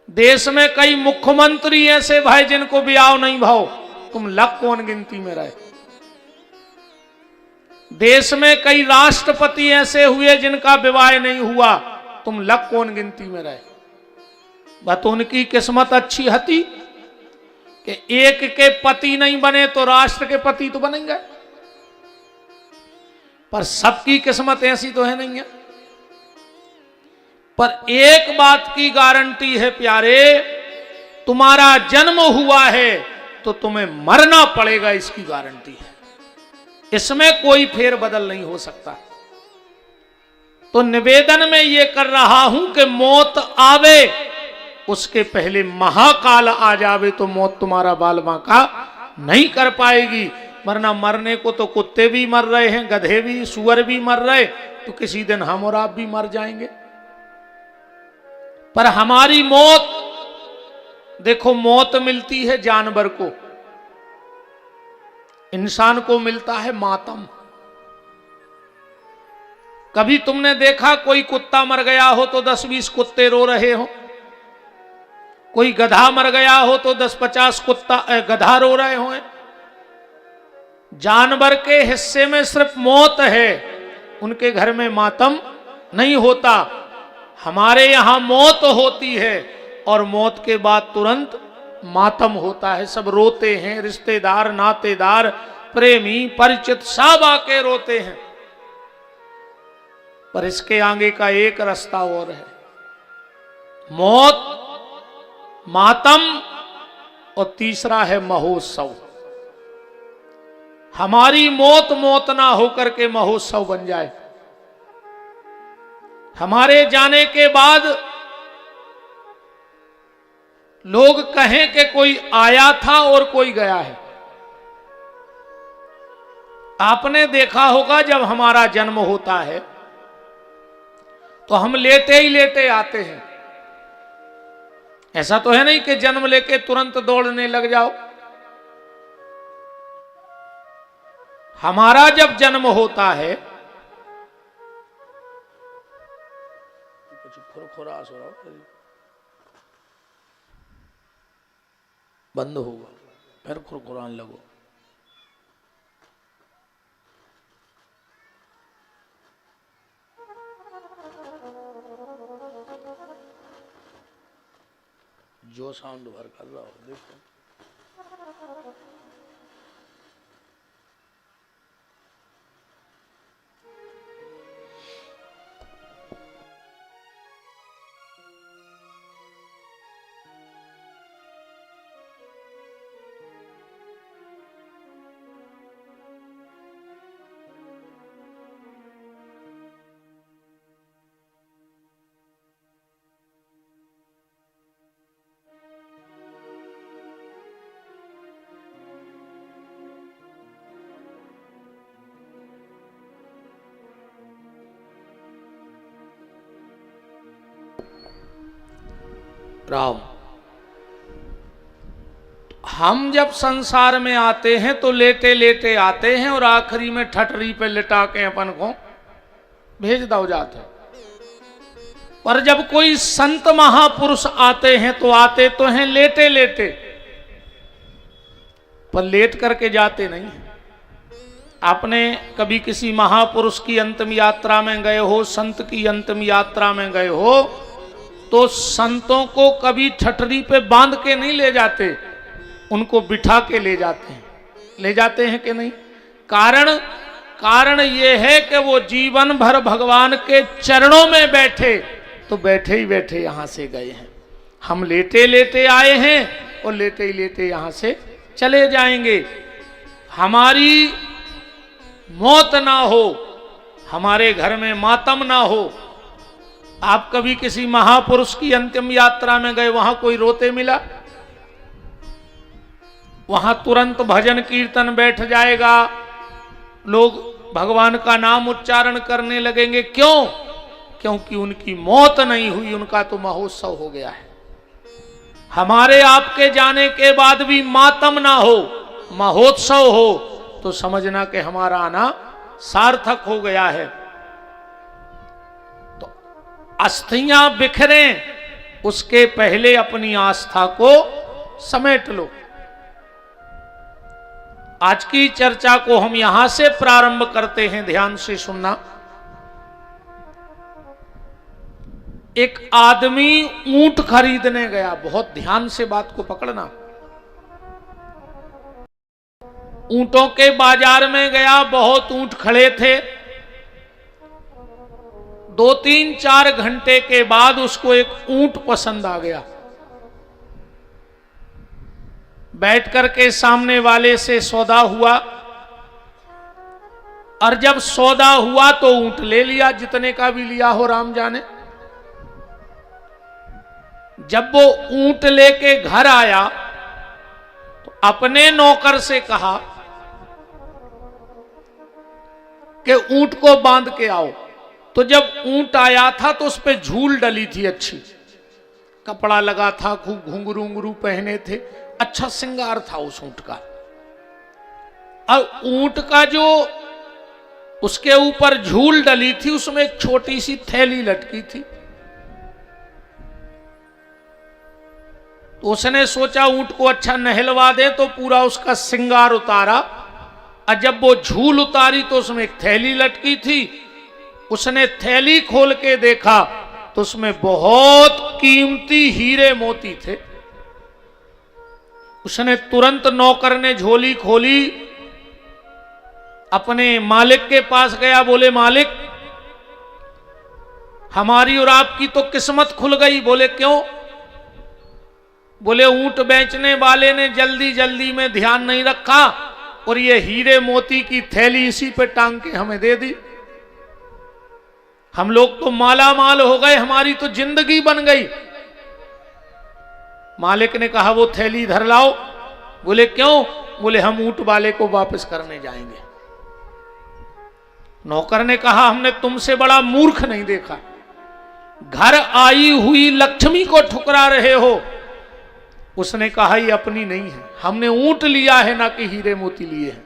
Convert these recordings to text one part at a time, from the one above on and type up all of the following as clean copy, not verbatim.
देश में कई मुख्यमंत्री ऐसे भाई जिनको ब्याह नहीं भाव, तुम लग कौन गिनती में रहे। देश में कई राष्ट्रपति ऐसे हुए जिनका विवाह नहीं हुआ, तुम लग कौन गिनती में रहे। बस उनकी किस्मत अच्छी हती कि एक के पति नहीं बने तो राष्ट्र के पति तो बनेंगे, पर सबकी किस्मत ऐसी तो है नहीं है। पर एक बात की गारंटी है प्यारे, तुम्हारा जन्म हुआ है तो तुम्हें मरना पड़ेगा, इसकी गारंटी है। इसमें कोई फेरबदल नहीं हो सकता। तो निवेदन में यह कर रहा हूं कि मौत आवे उसके पहले महाकाल आ जावे तो मौत तुम्हारा बाल बांका नहीं कर पाएगी। वरना मरने को तो कुत्ते भी मर रहे हैं, गधे भी, सुअर भी मर रहे, तो किसी दिन हम और आप भी मर जाएंगे। पर हमारी मौत, देखो मौत मिलती है जानवर को, इंसान को मिलता है मातम। कभी तुमने देखा कोई कुत्ता मर गया हो तो 10-20 कुत्ते रो रहे हो? कोई गधा मर गया हो तो 10-50 गधा रो रहे हो? जानवर के हिस्से में सिर्फ मौत है, उनके घर में मातम नहीं होता। हमारे यहां मौत होती है और मौत के बाद तुरंत मातम होता है। सब रोते हैं, रिश्तेदार, नातेदार, प्रेमी, परिचित सब आके रोते हैं। पर इसके आगे का एक रास्ता और है, मौत, मातम और तीसरा है महोत्सव। हमारी मौत मौत ना होकर के महोत्सव बन जाए। हमारे जाने के बाद लोग कहें कि कोई आया था और कोई गया है। आपने देखा होगा जब हमारा जन्म होता है तो हम लेटे ही लेटे आते हैं। ऐसा तो है नहीं कि जन्म लेके तुरंत दौड़ने लग जाओ। हमारा जब जन्म होता है, बंद होगा, फिर खुरखुराने लगो। जो साउंड भर कर रहा हो देखो। राम, हम जब संसार में आते हैं तो लेटे लेटे आते हैं और आखिरी में ठटरी पे लिटा के अपन को भेज दो जाते हैं। पर जब कोई संत महापुरुष आते हैं तो आते तो हैं लेटे लेटे, पर लेट करके जाते नहीं। आपने कभी किसी महापुरुष की अंतिम यात्रा में गए हो, संत की अंतिम यात्रा में गए हो, तो संतों को कभी ठठरी पे बांध के नहीं ले जाते, उनको बिठा के ले जाते हैं। ले जाते हैं कि नहीं? कारण ये है कि वो जीवन भर भगवान के चरणों में बैठे, तो बैठे ही बैठे यहां से गए हैं। हम लेटे लेटे आए हैं और लेटे ही लेटे यहां से चले जाएंगे। हमारी मौत ना हो, हमारे घर में मातम ना हो। आप कभी किसी महापुरुष की अंतिम यात्रा में गए, वहां कोई रोते मिला? वहां तुरंत भजन कीर्तन बैठ जाएगा, लोग भगवान का नाम उच्चारण करने लगेंगे। क्यों? क्योंकि उनकी मौत नहीं हुई, उनका तो महोत्सव हो गया है। हमारे आपके जाने के बाद भी मातम ना हो, महोत्सव हो, तो समझना कि हमारा आना सार्थक हो गया है। तो अस्थियां बिखरें उसके पहले अपनी आस्था को समेट लो। आज की चर्चा को हम यहां से प्रारंभ करते हैं, ध्यान से सुनना। एक आदमी ऊंट खरीदने गया, बहुत ध्यान से बात को पकड़ना। ऊंटों के बाजार में गया, बहुत ऊंट खड़े थे। 2-3-4 घंटे के बाद उसको एक ऊंट पसंद आ गया। बैठ करके सामने वाले से सौदा हुआ, और जब सौदा हुआ तो ऊंट ले लिया, जितने का भी लिया हो राम जाने। जब वो ऊंट लेके घर आया तो अपने नौकर से कहा कि ऊंट को बांध के आओ। तो जब ऊंट आया था तो उस पे झूल डली थी, अच्छी कपड़ा लगा था, खूब घुंघरू उंगरू पहने थे, अच्छा श्रृंगार था उस ऊंट का। और ऊंट का जो उसके ऊपर झूल डली थी, उसमें एक छोटी सी थैली लटकी थी। तो उसने सोचा ऊंट को अच्छा नहलवा दे, तो पूरा उसका श्रृंगार उतारा। और जब वो झूल उतारी तो उसमें एक थैली लटकी थी। उसने थैली खोल के देखा तो उसमें बहुत कीमती हीरे मोती थे। उसने तुरंत, नौकर ने झोली खोली, अपने मालिक के पास गया, बोले मालिक हमारी और आपकी तो किस्मत खुल गई। बोले क्यों? बोले ऊंट बेचने वाले ने जल्दी जल्दी में ध्यान नहीं रखा और ये हीरे मोती की थैली इसी पे टांग के हमें दे दी। हम लोग तो माला माल हो गए, हमारी तो जिंदगी बन गई। मालिक ने कहा वो थैली इधर लाओ। बोले क्यों? बोले हम ऊंट वाले को वापस करने जाएंगे। नौकर ने कहा हमने तुमसे बड़ा मूर्ख नहीं देखा, घर आई हुई लक्ष्मी को ठुकरा रहे हो। उसने कहा ये अपनी नहीं है, हमने ऊंट लिया है ना कि हीरे मोती लिए हैं।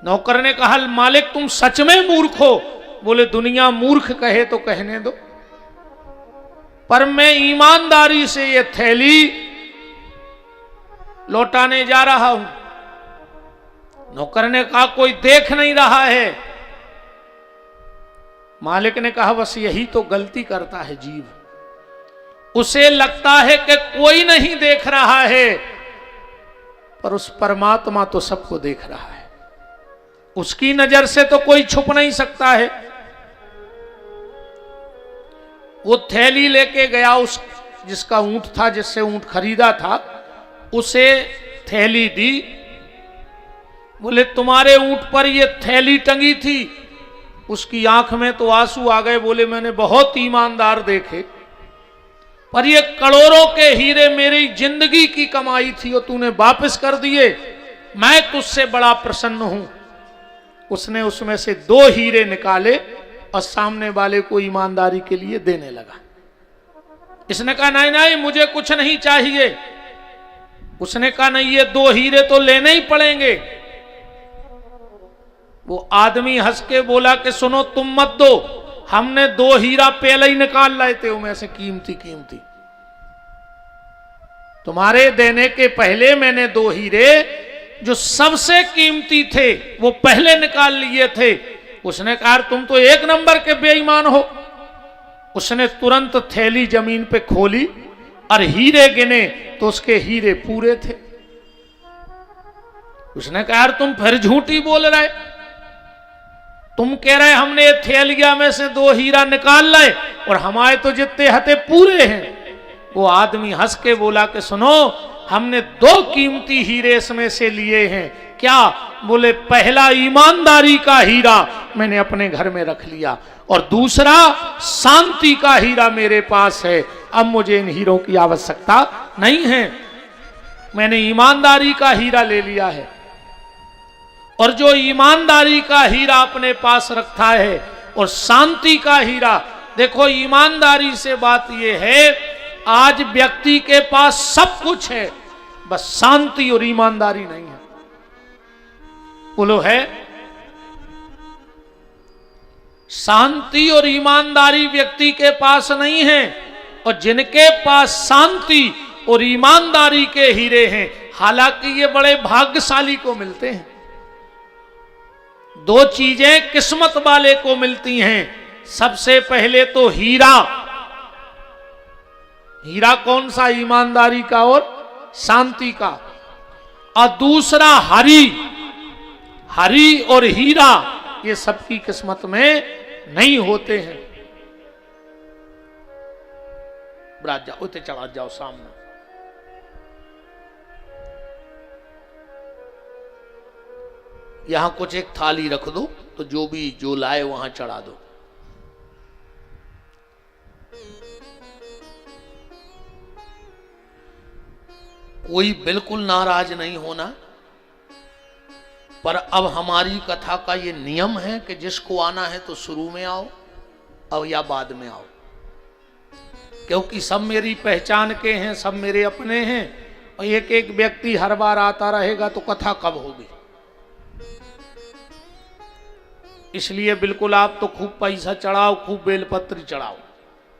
नौकर ने कहा मालिक तुम सच में मूर्ख हो। बोले दुनिया मूर्ख कहे तो कहने दो, पर मैं ईमानदारी से ये थैली लौटाने जा रहा हूं। नौकर ने कहा कोई देख नहीं रहा है। मालिक ने कहा बस यही तो गलती करता है जीव, उसे लगता है कि कोई नहीं देख रहा है, पर उस परमात्मा तो सबको देख रहा है। उसकी नजर से तो कोई छुप नहीं सकता है। वो थैली लेके गया, उस जिसका ऊंट था, जिससे ऊंट खरीदा था, उसे थैली दी। बोले तुम्हारे ऊंट पर ये थैली टंगी थी। उसकी आंख में तो आंसू आ गए। बोले मैंने बहुत ईमानदार देखे, पर ये करोड़ों के हीरे मेरी जिंदगी की कमाई थी और तूने वापस कर दिए, मैं तुझसे बड़ा प्रसन्न हूं। उसने उसमें से 2 हीरे निकाले और सामने वाले को ईमानदारी के लिए देने लगा। इसने कहा नहीं नहीं मुझे कुछ नहीं चाहिए। उसने कहा नहीं ये 2 हीरे तो लेने ही पड़ेंगे। वो आदमी हंस के बोला कि सुनो तुम मत दो, हमने 2 हीरा पहले ही निकाल लाए थे उनमें से कीमती कीमती। तुम्हारे देने के पहले मैंने 2 हीरे जो सबसे कीमती थे वो पहले निकाल लिए थे। उसने कहा तुम तो 1 नंबर के बेईमान हो। उसने तुरंत थैली जमीन पे खोली और हीरे गिने तो उसके हीरे पूरे थे। उसने कहा यार तुम फिर झूठी बोल रहे, तुम कह रहे हमने थैलिया में से 2 हीरा निकाल लाए और हमारे तो जितने हथे पूरे हैं। वो आदमी हंस के बोला कि सुनो हमने 2 कीमती हीरे इसमें से लिए हैं। क्या? बोले पहला ईमानदारी का हीरा मैंने अपने घर में रख लिया और दूसरा शांति का हीरा मेरे पास है। अब मुझे इन हीरों की आवश्यकता नहीं है, मैंने ईमानदारी का हीरा ले लिया है। और जो ईमानदारी का हीरा अपने पास रखता है और शांति का हीरा, देखो ईमानदारी से बात यह है आज व्यक्ति के पास सब कुछ है, बस शांति और ईमानदारी नहीं है। बोलो है? शांति और ईमानदारी व्यक्ति के पास नहीं है और जिनके पास शांति और ईमानदारी के हीरे हैं, हालांकि ये बड़े भाग्यशाली को मिलते हैं। दो चीजें किस्मत वाले को मिलती हैं। सबसे पहले तो हीरा। हीरा कौन सा? ईमानदारी का और शांति का। और दूसरा हरी। हरी और हीरा ये सबकी किस्मत में नहीं होते हैं। बरात जाओ, उते चढ़ा जाओ सामने। यहां कुछ एक थाली रख दो, तो जो भी जो लाए वहां चढ़ा दो। कोई बिल्कुल नाराज नहीं होना, पर अब हमारी कथा का ये नियम है कि जिसको आना है तो शुरू में आओ अब या बाद में आओ, क्योंकि सब मेरी पहचान के हैं, सब मेरे अपने हैं, और एक एक व्यक्ति हर बार आता रहेगा तो कथा कब होगी। इसलिए बिल्कुल आप तो खूब पैसा चढ़ाओ, खूब बेलपत्र चढ़ाओ,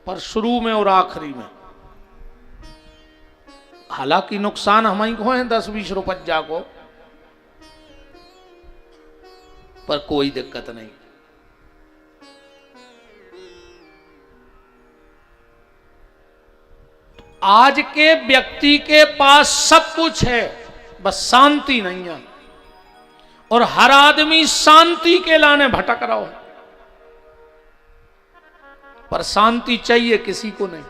पर शुरू में और आखिरी में। हालांकि नुकसान हम ही को है 10-20 रुपया को, पर कोई दिक्कत नहीं। आज के व्यक्ति के पास सब कुछ है, बस शांति नहीं है, और हर आदमी शांति के लाने भटक रहा है, पर शांति चाहिए किसी को नहीं।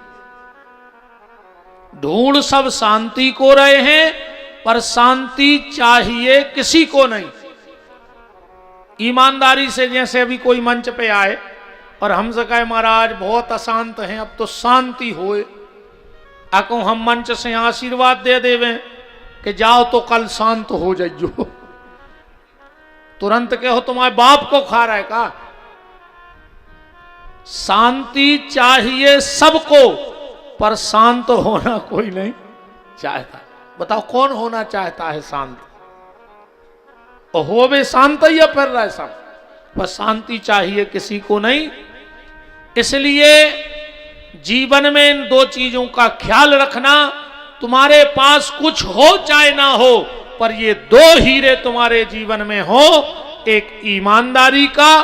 ढूंढ सब शांति को रहे हैं, पर शांति चाहिए किसी को नहीं। ईमानदारी से जैसे अभी कोई मंच पे आए और हमसे कहे महाराज बहुत अशांत हैं, अब तो शांति होए, आको हम मंच से आशीर्वाद दे देवे कि जाओ तो कल शांत हो जाइयो, तुरंत कहो तुम्हारे बाप को खा रहा है का? शांति चाहिए सबको, पर शांत होना कोई नहीं चाहता। बताओ कौन होना चाहता है शांत? हो वे शांत ही फिर रहा है सब, पर शांति चाहिए किसी को नहीं। इसलिए जीवन में इन दो चीजों का ख्याल रखना। तुम्हारे पास कुछ हो चाहे ना हो, पर ये दो हीरे तुम्हारे जीवन में हो, एक ईमानदारी का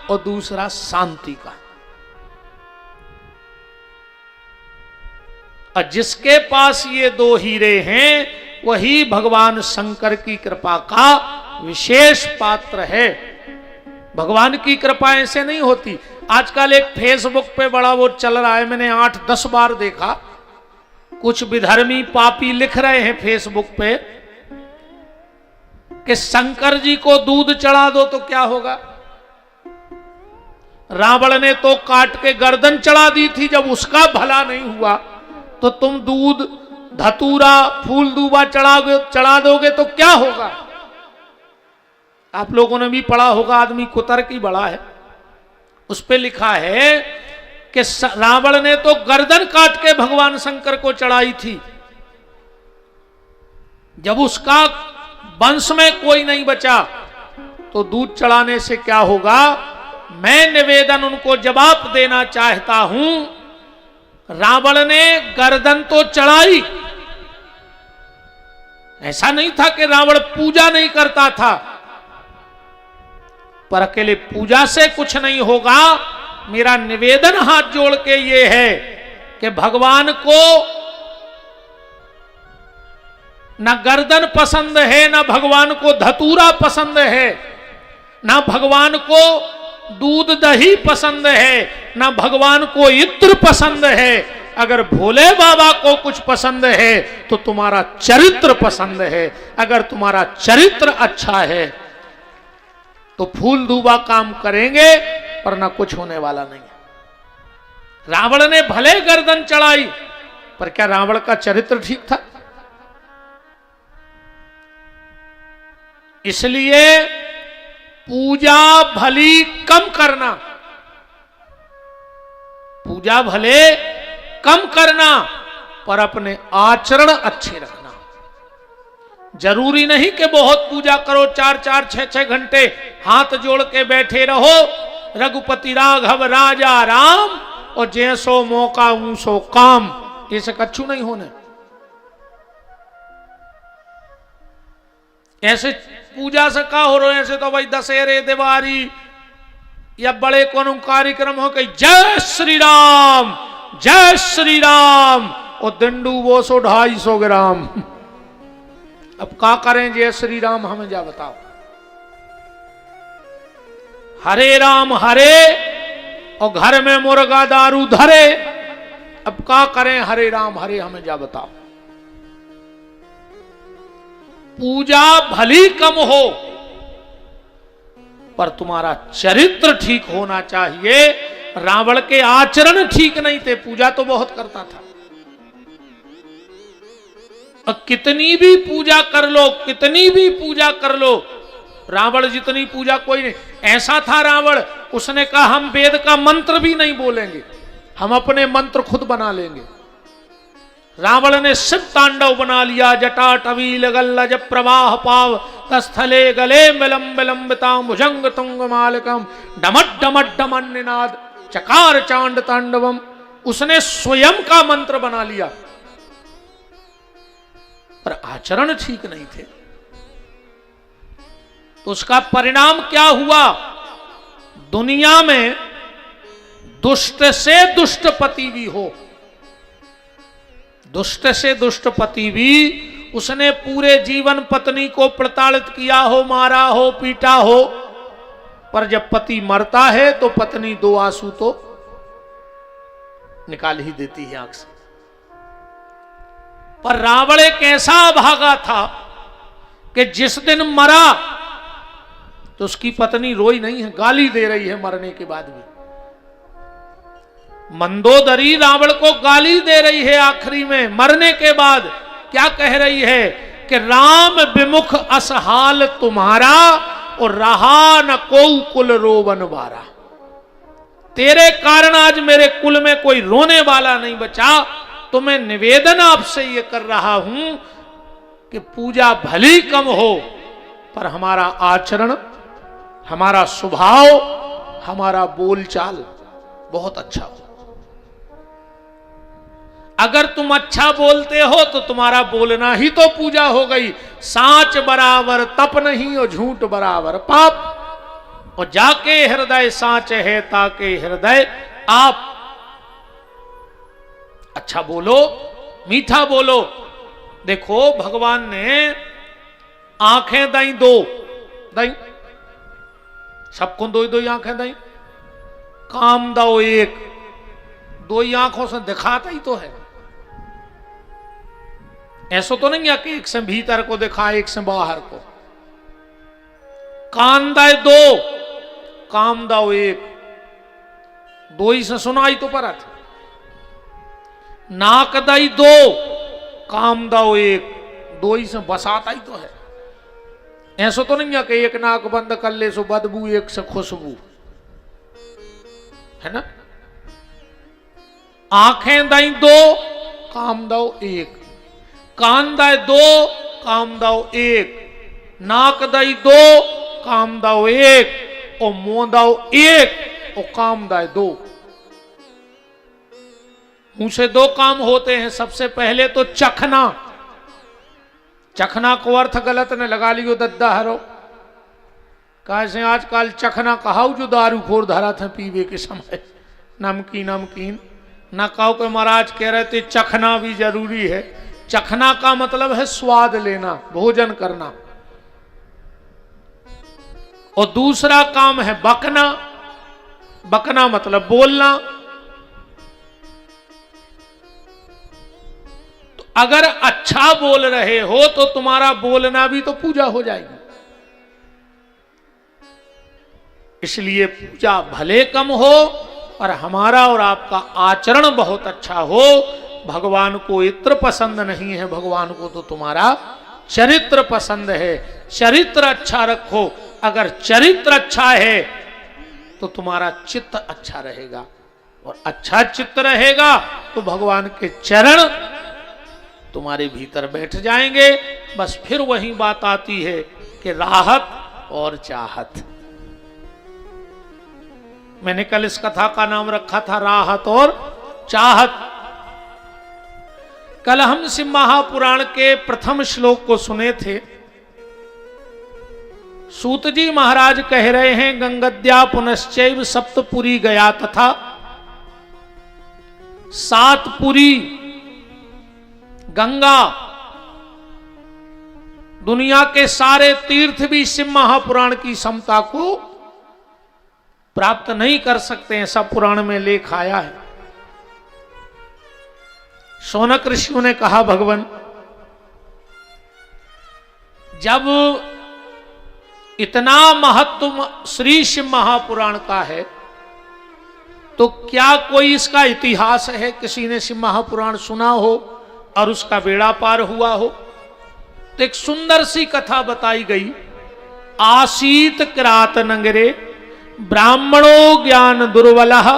और दूसरा शांति का। और जिसके पास ये दो हीरे हैं वही भगवान शंकर की कृपा का विशेष पात्र है। भगवान की कृपा ऐसे नहीं होती। आजकल एक फेसबुक पे बड़ा वो चल रहा है, मैंने 8-10 बार देखा, कुछ विधर्मी पापी लिख रहे हैं फेसबुक पे कि शंकर जी को दूध चढ़ा दो तो क्या होगा। रावण ने तो काट के गर्दन चढ़ा दी थी, जब उसका भला नहीं हुआ तो तुम दूध, धतूरा, फूल दूबा चढ़ा दोगे तो क्या होगा। आप लोगों ने भी पढ़ा होगा, आदमी कुतर की बड़ा है, उस पे लिखा है कि रावण ने तो गर्दन काट के भगवान शंकर को चढ़ाई थी, जब उसका वंश में कोई नहीं बचा तो दूध चढ़ाने से क्या होगा। मैं निवेदन उनको जवाब देना चाहता हूं, रावण ने गर्दन तो चढ़ाई, ऐसा नहीं था कि रावण पूजा नहीं करता था, पर अकेले पूजा से कुछ नहीं होगा। मेरा निवेदन हाथ जोड़ के ये है कि भगवान को ना गर्दन पसंद है, ना भगवान को धतूरा पसंद है, ना भगवान को दूध दही पसंद है, ना भगवान को इत्र पसंद है। अगर भोले बाबा को कुछ पसंद है तो तुम्हारा चरित्र पसंद है। अगर तुम्हारा चरित्र अच्छा है तो फूल दूबा काम करेंगे, पर ना कुछ होने वाला नहीं। रावण ने भले गर्दन चढ़ाई, पर क्या रावण का चरित्र ठीक था? इसलिए पूजा भली कम करना, पूजा भले कम करना, पर अपने आचरण अच्छे रखना। जरूरी नहीं कि बहुत पूजा करो, 4-4, 6-6 घंटे हाथ जोड़ के बैठे रहो। रघुपति राघव राजा राम, और जैसो मौका ऊसो काम, ऐसे कच्छू नहीं होने। ऐसे पूजा से का हो रहे, ऐसे तो भाई दशहरे दिवाली या बड़े कोनो कार्यक्रम हो कहीं जय श्री राम जय श्री राम, और दंडू वो 250 ग्राम। अब का करें जय श्री राम, हमें जा बताओ। हरे राम हरे और घर में मुर्गा दारू धरे, अब का करें हरे राम हरे, हमें जा बताओ। पूजा भली कम हो पर तुम्हारा चरित्र ठीक होना चाहिए। रावण के आचरण ठीक नहीं थे, पूजा तो बहुत करता था। और कितनी भी पूजा कर लो, कितनी भी पूजा कर लो, रावण जितनी पूजा कोई नहीं। ऐसा था रावण, उसने कहा हम वेद का मंत्र भी नहीं बोलेंगे, हम अपने मंत्र खुद बना लेंगे। रावण ने शिव तांडव बना लिया, जटा टवील गल्लज प्रवाह पाव तस्थले गले मिलम विलंबिताम भुजंग तुंग मालिकम डमट डमट डमन निनाद चकार चांड तांडवम। उसने स्वयं का मंत्र बना लिया, पर आचरण ठीक नहीं थे। तो उसका परिणाम क्या हुआ? दुनिया में दुष्ट से दुष्ट पति भी हो, दुष्ट से दुष्ट पति भी, उसने पूरे जीवन पत्नी को प्रताड़ित किया हो, मारा हो, पीटा हो, पर जब पति मरता है तो पत्नी 2 आंसू तो निकाल ही देती है आंख से। पर रावण एक ऐसा भागा था कि जिस दिन मरा तो उसकी पत्नी रोई नहीं है, गाली दे रही है मरने के बाद भी। मंदोदरी रावण को गाली दे रही है आखिरी में, मरने के बाद क्या कह रही है कि राम विमुख असहाल तुम्हारा और रहा न को कुल रोवन वारा। तेरे कारण आज मेरे कुल में कोई रोने वाला नहीं बचा। तो मैं निवेदन आपसे ये कर रहा हूं कि पूजा भली कम हो पर हमारा आचरण, हमारा स्वभाव, हमारा बोलचाल बहुत अच्छा हो। अगर तुम अच्छा बोलते हो तो तुम्हारा बोलना ही तो पूजा हो गई। सांच बराबर तप नहीं और झूठ बराबर पाप, और जाके हृदय सांच है ताके हृदय आप। अच्छा बोलो, मीठा बोलो। देखो भगवान ने आंखें दई 2, दई सबको 2 आंखें दई, काम दो 1, 2 ही आंखों से दिखाता ही तो है। ऐसा तो नहीं है कि एक से भीतर को दिखाए एक से बाहर को। कान दाए 2, काम दाओ 1, 2 ही से सुनाई तो पड़ा था। नाक दाई 2, काम दाओ 1, 2 ही से बसाता ही तो है। ऐसा तो नहीं है कि एक नाक बंद कर ले सो बदबू, एक से खुशबू, है ना। आंखें दाई 2, काम दाओ 1, कान दाए 2, काम दाओ 1, नाक दाई 2, काम दाओ 1, और मुंह दाओ 1 और काम दाए 2। मुंह से 2 काम होते हैं। सबसे पहले तो चखना। चखना को अर्थ गलत ने लगा लियो दद्दा हरो, कैसे आजकल चखना कहाऊ जो दारू खोर धरा थे पीवे के समय, नमकीन नमकीन ना कहो कि महाराज कह रहे थे चखना भी जरूरी है। चखना का मतलब है स्वाद लेना, भोजन करना। और दूसरा काम है बकना। बकना मतलब बोलना। तो अगर अच्छा बोल रहे हो तो तुम्हारा बोलना भी तो पूजा हो जाएगी। इसलिए पूजा भले कम हो और हमारा और आपका आचरण बहुत अच्छा हो। भगवान को इत्र पसंद नहीं है, भगवान को तो तुम्हारा चरित्र पसंद है। चरित्र अच्छा रखो। अगर चरित्र अच्छा है तो तुम्हारा चित्त अच्छा रहेगा, और अच्छा चित्त रहेगा तो भगवान के चरण तुम्हारे भीतर बैठ जाएंगे। बस फिर वही बात आती है कि राहत और चाहत। मैंने कल इस कथा का नाम रखा था राहत और चाहत। कल हम शिव महापुराण के प्रथम श्लोक को सुने थे। सूत जी महाराज कह रहे हैं, गंगद्या पुनश्चैव सप्तपुरी गया तथा, 7 पुरी गंगा, दुनिया के सारे तीर्थ भी शिव महापुराण की समता को प्राप्त नहीं कर सकते, ऐसा पुराण में लेख आया है। शौनक ऋषियों ने कहा, भगवान जब इतना महत्व श्री शिव महापुराण का है तो क्या कोई इसका इतिहास है, किसी ने शिव महापुराण सुना हो और उसका बेड़ा पार हुआ हो? तो एक सुंदर सी कथा बताई गई। आसीत किरात नगरे ब्राह्मणो ज्ञान दुर्बलः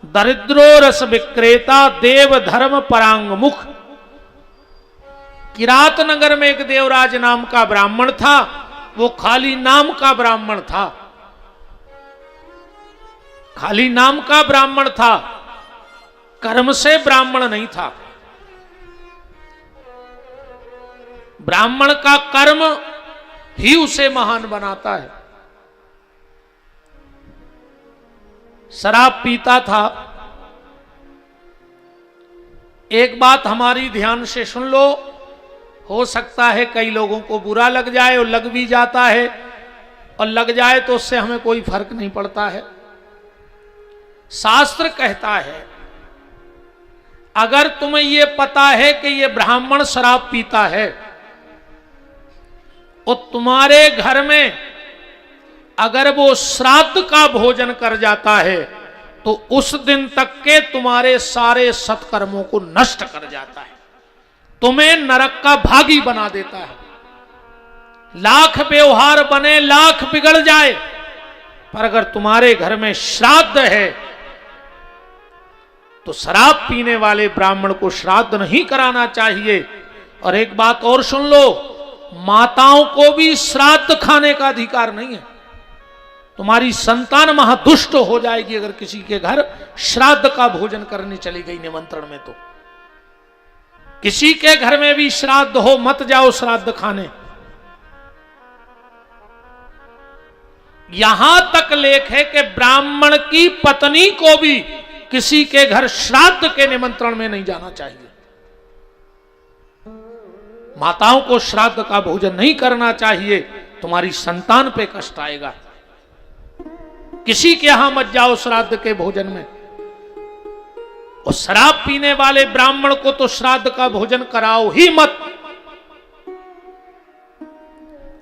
दरिद्रो रस विक्रेता देव धर्म परांग मुख। किरात नगर में एक देवराज नाम का ब्राह्मण था। वो खाली नाम का ब्राह्मण था, खाली नाम का ब्राह्मण था, कर्म से ब्राह्मण नहीं था। ब्राह्मण का कर्म ही उसे महान बनाता है। शराब पीता था। एक बात हमारी ध्यान से सुन लो, हो सकता है कई लोगों को बुरा लग जाए और लग भी जाता है, और लग जाए तो उससे हमें कोई फर्क नहीं पड़ता है। शास्त्र कहता है, अगर तुम्हें यह पता है कि यह ब्राह्मण शराब पीता है और तुम्हारे घर में अगर वो श्राद्ध का भोजन कर जाता है तो उस दिन तक के तुम्हारे सारे सत्कर्मों को नष्ट कर जाता है, तुम्हें नरक का भागी बना देता है। लाख व्यवहार बने, लाख बिगड़ जाए, पर अगर तुम्हारे घर में श्राद्ध है तो शराब पीने वाले ब्राह्मण को श्राद्ध नहीं कराना चाहिए। और एक बात और सुन लो, माताओं को भी श्राद्ध खाने का अधिकार नहीं है। तुम्हारी संतान महादुष्ट हो जाएगी अगर किसी के घर श्राद्ध का भोजन करने चली गई निमंत्रण में। तो किसी के घर में भी श्राद्ध हो, मत जाओ श्राद्ध खाने। यहां तक लेख है कि ब्राह्मण की पत्नी को भी किसी के घर श्राद्ध के निमंत्रण में नहीं जाना चाहिए। माताओं को श्राद्ध का भोजन नहीं करना चाहिए, तुम्हारी संतान पे कष्ट आएगा। किसी के यहां मत जाओ श्राद्ध के भोजन में। और शराब पीने वाले ब्राह्मण को तो श्राद्ध का भोजन कराओ ही मत।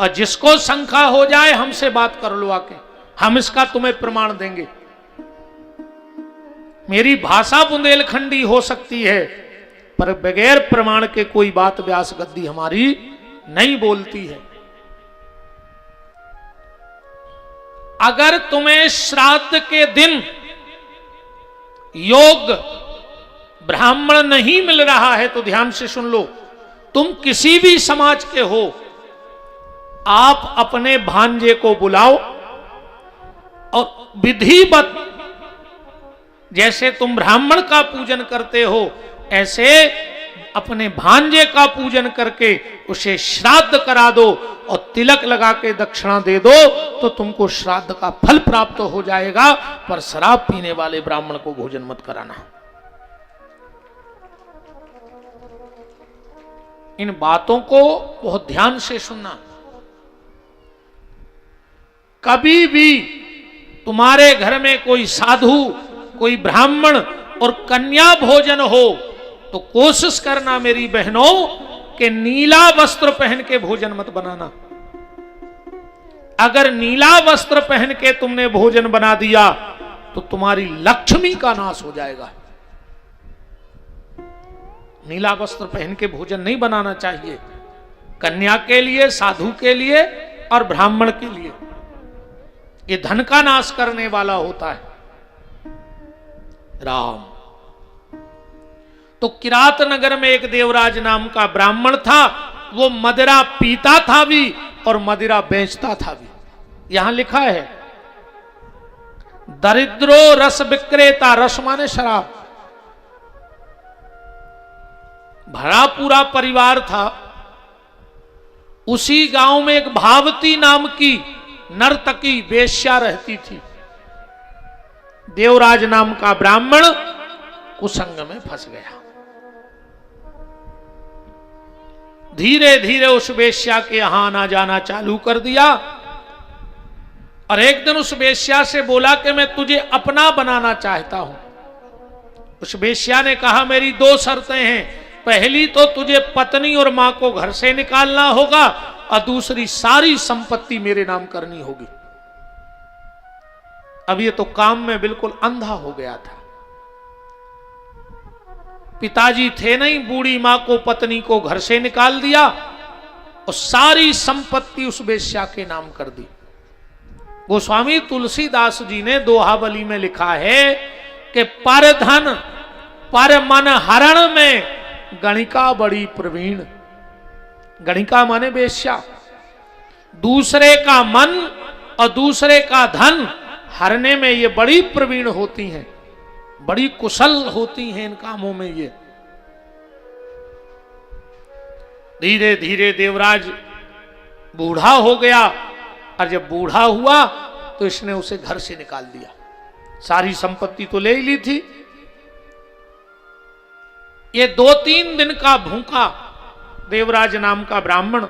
और जिसको शंका हो जाए हमसे बात कर लो आके, हम इसका तुम्हें प्रमाण देंगे। मेरी भाषा बुंदेलखंडी हो सकती है, पर बगैर प्रमाण के कोई बात व्यास गद्दी हमारी नहीं बोलती है। अगर तुम्हें श्राद्ध के दिन योग ब्राह्मण नहीं मिल रहा है तो ध्यान से सुन लो, तुम किसी भी समाज के हो, आप अपने भांजे को बुलाओ और विधिवत, जैसे तुम ब्राह्मण का पूजन करते हो ऐसे अपने भांजे का पूजन करके उसे श्राद्ध करा दो और तिलक लगा के दक्षिणा दे दो, तो तुमको श्राद्ध का फल प्राप्त हो जाएगा। पर शराब पीने वाले ब्राह्मण को भोजन मत कराना। इन बातों को बहुत ध्यान से सुनना। कभी भी तुम्हारे घर में कोई साधु, कोई ब्राह्मण और कन्या भोजन हो तो कोशिश करना मेरी बहनों कि नीला वस्त्र पहन के भोजन मत बनाना। अगर नीला वस्त्र पहन के तुमने भोजन बना दिया तो तुम्हारी लक्ष्मी का नाश हो जाएगा। नीला वस्त्र पहन के भोजन नहीं बनाना चाहिए, कन्या के लिए, साधु के लिए और ब्राह्मण के लिए। ये धन का नाश करने वाला होता है। राम। तो किरात नगर में एक देवराज नाम का ब्राह्मण था। वो मदिरा पीता था भी और मदिरा बेचता था भी। यहां लिखा है, दरिद्रो रस विक्रेता, रस माने शराब। भरा पूरा परिवार था। उसी गांव में एक भावती नाम की नर्तकी वेश्या रहती थी। देवराज नाम का ब्राह्मण कुसंग में फंस गया। धीरे धीरे उस वेश्या के यहां आना जाना चालू कर दिया और एक दिन उस वेश्या से बोला कि मैं तुझे अपना बनाना चाहता हूं। उस वेश्या ने कहा मेरी दो शर्तें हैं, पहली तो तुझे पत्नी और मां को घर से निकालना होगा और दूसरी सारी संपत्ति मेरे नाम करनी होगी। अब ये तो काम में बिल्कुल अंधा हो गया था। पिताजी थे नहीं, बूढ़ी मां को पत्नी को घर से निकाल दिया और सारी संपत्ति उस वेश्या के नाम कर दी। गोस्वामी तुलसीदास जी ने दोहावली में लिखा है कि पर धन पर मन हरण में गणिका बड़ी प्रवीण। गणिका माने वेश्या। दूसरे का मन और दूसरे का धन हरने में ये बड़ी प्रवीण होती हैं, बड़ी कुशल होती हैं इन कामों में ये। धीरे धीरे देवराज बूढ़ा हो गया और जब बूढ़ा हुआ तो इसने उसे घर से निकाल दिया। सारी संपत्ति तो ले ही ली थी। ये 2-3 दिन का भूखा देवराज नाम का ब्राह्मण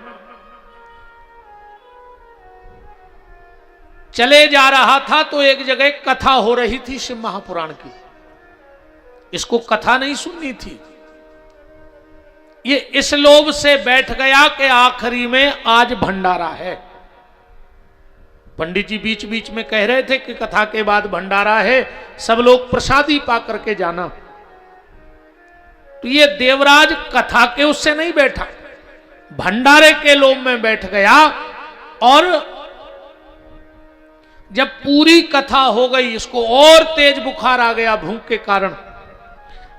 चले जा रहा था तो एक जगह कथा हो रही थी शिव महापुराण की। इसको कथा नहीं सुननी थी। ये इस लोभ से बैठ गया कि आखिरी में आज भंडारा है। पंडित जी बीच बीच में कह रहे थे कि कथा के बाद भंडारा है, सब लोग प्रसादी पा करके जाना। तो ये देवराज कथा के उससे नहीं बैठा, भंडारे के लोभ में बैठ गया। और जब पूरी कथा हो गई इसको और तेज बुखार आ गया भूख के कारण।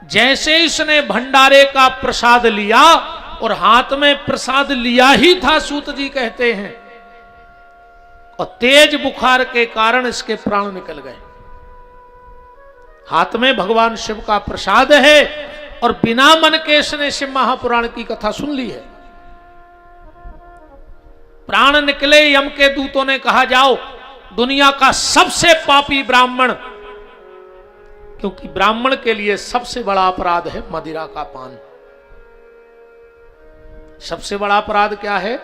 जैसे इसने भंडारे का प्रसाद लिया और हाथ में प्रसाद लिया ही था, सूत जी कहते हैं, और तेज बुखार के कारण इसके प्राण निकल गए। हाथ में भगवान शिव का प्रसाद है और बिना मन के इसने शिव महापुराण की कथा सुन ली है। प्राण निकले। यम के दूतों ने कहा जाओ दुनिया का सबसे पापी ब्राह्मण, क्योंकि ब्राह्मण के लिए सबसे बड़ा अपराध है मदिरा का पान। सबसे बड़ा अपराध क्या है?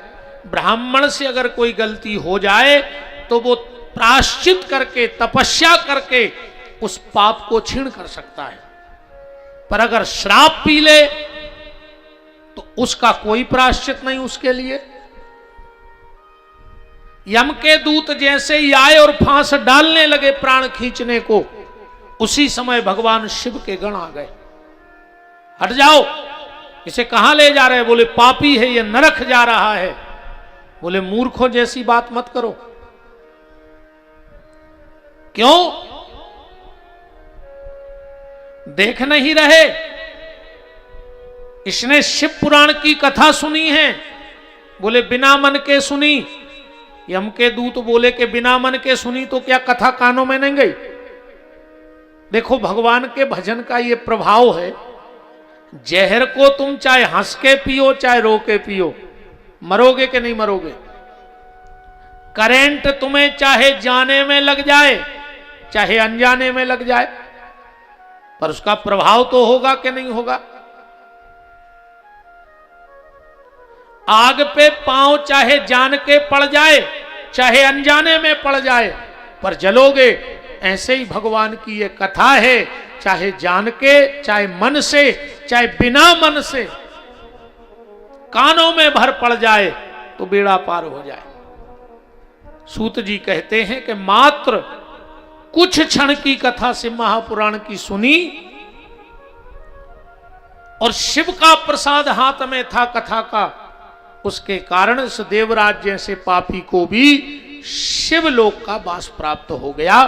ब्राह्मण से अगर कोई गलती हो जाए तो वो प्रायश्चित करके तपस्या करके उस पाप को क्षीण कर सकता है, पर अगर श्राप पी ले तो उसका कोई प्रायश्चित नहीं उसके लिए। यम के दूत जैसे ही आए और फांस डालने लगे प्राण खींचने को, उसी समय भगवान शिव के गण आ गए। हट जाओ, इसे कहां ले जा रहे हैं? बोले पापी है ये, नरक जा रहा है। बोले मूर्खों जैसी बात मत करो। क्यों? देख नहीं रहे? इसने शिव पुराण की कथा सुनी है। बोले बिना मन के सुनी। यम के दूत बोले कि बिना मन के सुनी तो क्या कथा कानों में नहीं गई? देखो भगवान के भजन का ये प्रभाव है। जहर को तुम चाहे हंस के पियो चाहे रो के पियो, मरोगे कि नहीं मरोगे। करंट तुम्हें चाहे जाने में लग जाए चाहे अनजाने में लग जाए, पर उसका प्रभाव तो होगा कि नहीं होगा। आग पे पांव चाहे जान के पड़ जाए चाहे अनजाने में पड़ जाए, पर जलोगे। ऐसे ही भगवान की ये कथा है, चाहे जान के चाहे मन से चाहे बिना मन से कानों में भर पड़ जाए तो बेड़ा पार हो जाए। सूत जी कहते हैं कि मात्र कुछ क्षण की कथा शिव महापुराण की सुनी और शिव का प्रसाद हाथ में था कथा का, उसके कारण इस देवराज जैसे पापी को भी शिवलोक का वास प्राप्त हो गया।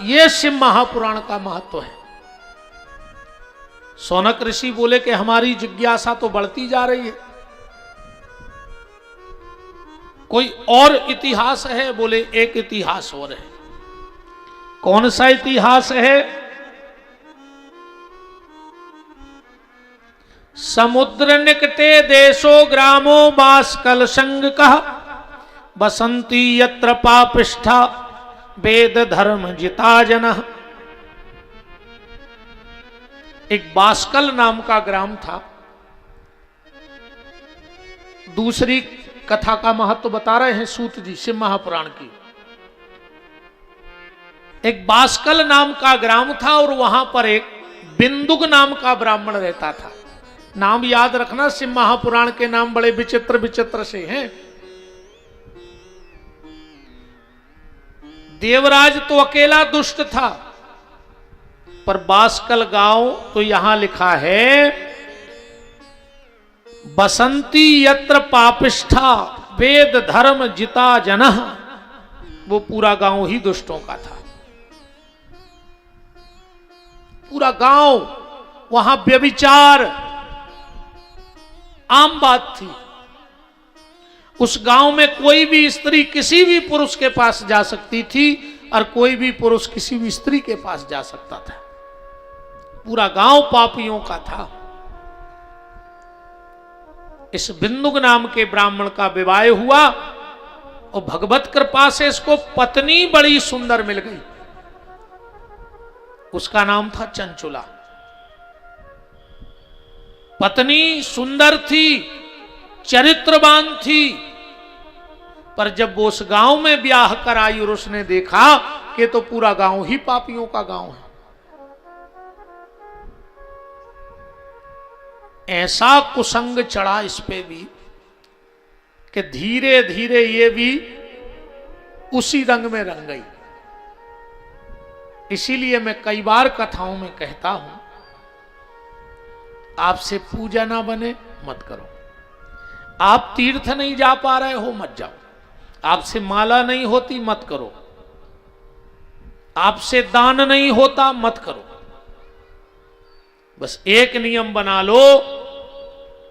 यह शिव महापुराण का महत्व है। सौनक ऋषि बोले कि हमारी जिज्ञासा तो बढ़ती जा रही है, कोई और इतिहास है? बोले एक इतिहास और है। कौन सा इतिहास है? समुद्र निकटे देशो ग्रामो बाष्कल संग कह, बसंती यत्र पापिष्ठा वेद धर्म जिता जन। एक बाष्कल नाम का ग्राम था। दूसरी कथा का महत्व बता रहे हैं सूत जी शिव महापुराण की। एक बाष्कल नाम का ग्राम था और वहां पर एक बिंदुक नाम का ब्राह्मण रहता था। नाम याद रखना, शिव महापुराण के नाम बड़े विचित्र विचित्र से हैं। देवराज तो अकेला दुष्ट था, पर बाष्कल गांव तो यहां लिखा है बसंती यत्र पापिष्ठा वेद धर्म जिता जनः। वो पूरा गांव ही दुष्टों का था। पूरा गांव, वहां व्यभिचार आम बात थी। उस गांव में कोई भी स्त्री किसी भी पुरुष के पास जा सकती थी और कोई भी पुरुष किसी भी स्त्री के पास जा सकता था। पूरा गांव पापियों का था। इस बिंदुक नाम के ब्राह्मण का विवाह हुआ और भगवत कृपा से इसको पत्नी बड़ी सुंदर मिल गई। उसका नाम था चंचुला। पत्नी सुंदर थी, चरित्रवान थी, पर जब वो उस गांव में ब्याह कर आई और उसने देखा कि तो पूरा गांव ही पापियों का गांव है, ऐसा कुसंग चढ़ा इस पे भी कि धीरे धीरे ये भी उसी रंग में रंग गई। इसीलिए मैं कई बार कथाओं में कहता हूं, आपसे पूजा ना बने मत करो। आप तीर्थ नहीं जा पा रहे हो मत जाओ। आपसे माला नहीं होती मत करो। आपसे दान नहीं होता मत करो। बस एक नियम बना लो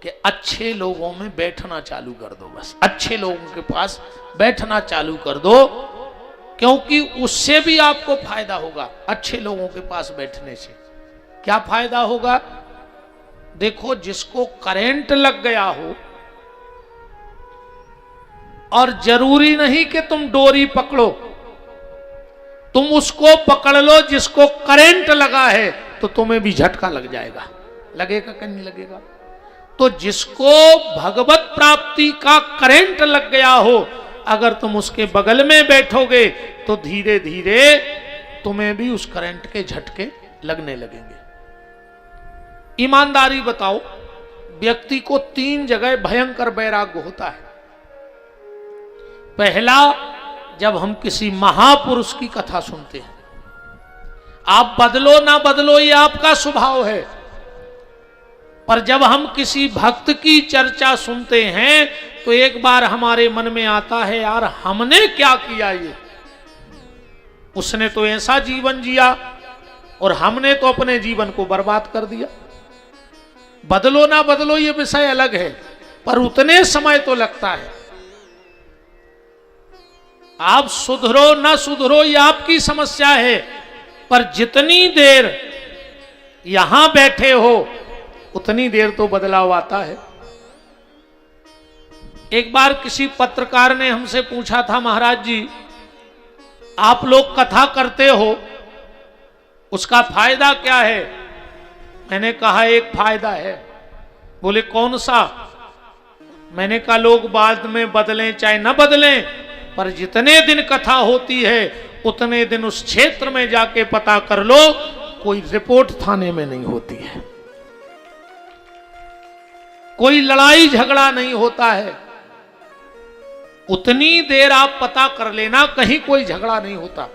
कि अच्छे लोगों में बैठना चालू कर दो। बस अच्छे लोगों के पास बैठना चालू कर दो, क्योंकि उससे भी आपको फायदा होगा। अच्छे लोगों के पास बैठने से क्या फायदा होगा? देखो, जिसको करंट लग गया हो, और जरूरी नहीं कि तुम डोरी पकड़ो, तुम उसको पकड़ लो जिसको करंट लगा है, तो तुम्हें भी झटका लग जाएगा। लगेगा कि नहीं लगेगा? तो जिसको भगवत प्राप्ति का करंट लग गया हो, अगर तुम उसके बगल में बैठोगे तो धीरे धीरे तुम्हें भी उस करंट के झटके लगने लगेंगे। ईमानदारी बताओ, व्यक्ति को 3 जगह भयंकर वैराग्य होता है। पहला, जब हम किसी महापुरुष की कथा सुनते हैं। आप बदलो ना बदलो ये आपका स्वभाव है, पर जब हम किसी भक्त की चर्चा सुनते हैं तो एक बार हमारे मन में आता है, यार हमने क्या किया? ये उसने तो ऐसा जीवन जिया और हमने तो अपने जीवन को बर्बाद कर दिया। बदलो ना बदलो ये विषय अलग है, पर उतने समय तो लगता है। आप सुधरो ना सुधरो ये आपकी समस्या है, पर जितनी देर यहां बैठे हो उतनी देर तो बदलाव आता है। एक बार किसी पत्रकार ने हमसे पूछा था, महाराज जी आप लोग कथा करते हो, उसका फायदा क्या है? मैंने कहा एक फायदा है। बोले कौन सा? मैंने कहा लोग बाद में बदलें चाहे न बदलें, पर जितने दिन कथा होती है उतने दिन उस क्षेत्र में जाके पता कर लो, कोई रिपोर्ट थाने में नहीं होती है, कोई लड़ाई झगड़ा नहीं होता है। उतनी देर आप पता कर लेना, कहीं कोई झगड़ा नहीं होता।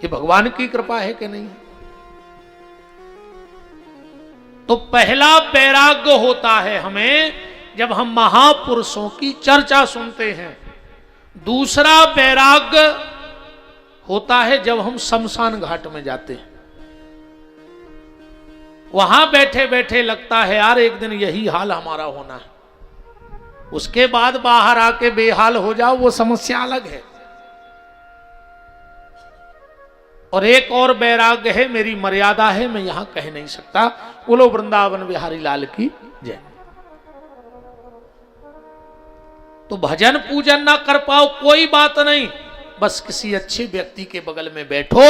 ये भगवान की कृपा है कि नहीं? तो पहला वैराग्य होता है हमें जब हम महापुरुषों की चर्चा सुनते हैं। दूसरा वैराग्य होता है जब हम शमशान घाट में जाते हैं। वहां बैठे बैठे लगता है यार एक दिन यही हाल हमारा होना है। उसके बाद बाहर आके बेहाल हो जाओ, वो समस्या अलग है। और एक और वैराग्य है, मेरी मर्यादा है, मैं यहां कह नहीं सकता। बोलो वृंदावन बिहारी लाल की जय। तो भजन पूजन ना कर पाओ कोई बात नहीं, बस किसी अच्छे व्यक्ति के बगल में बैठो,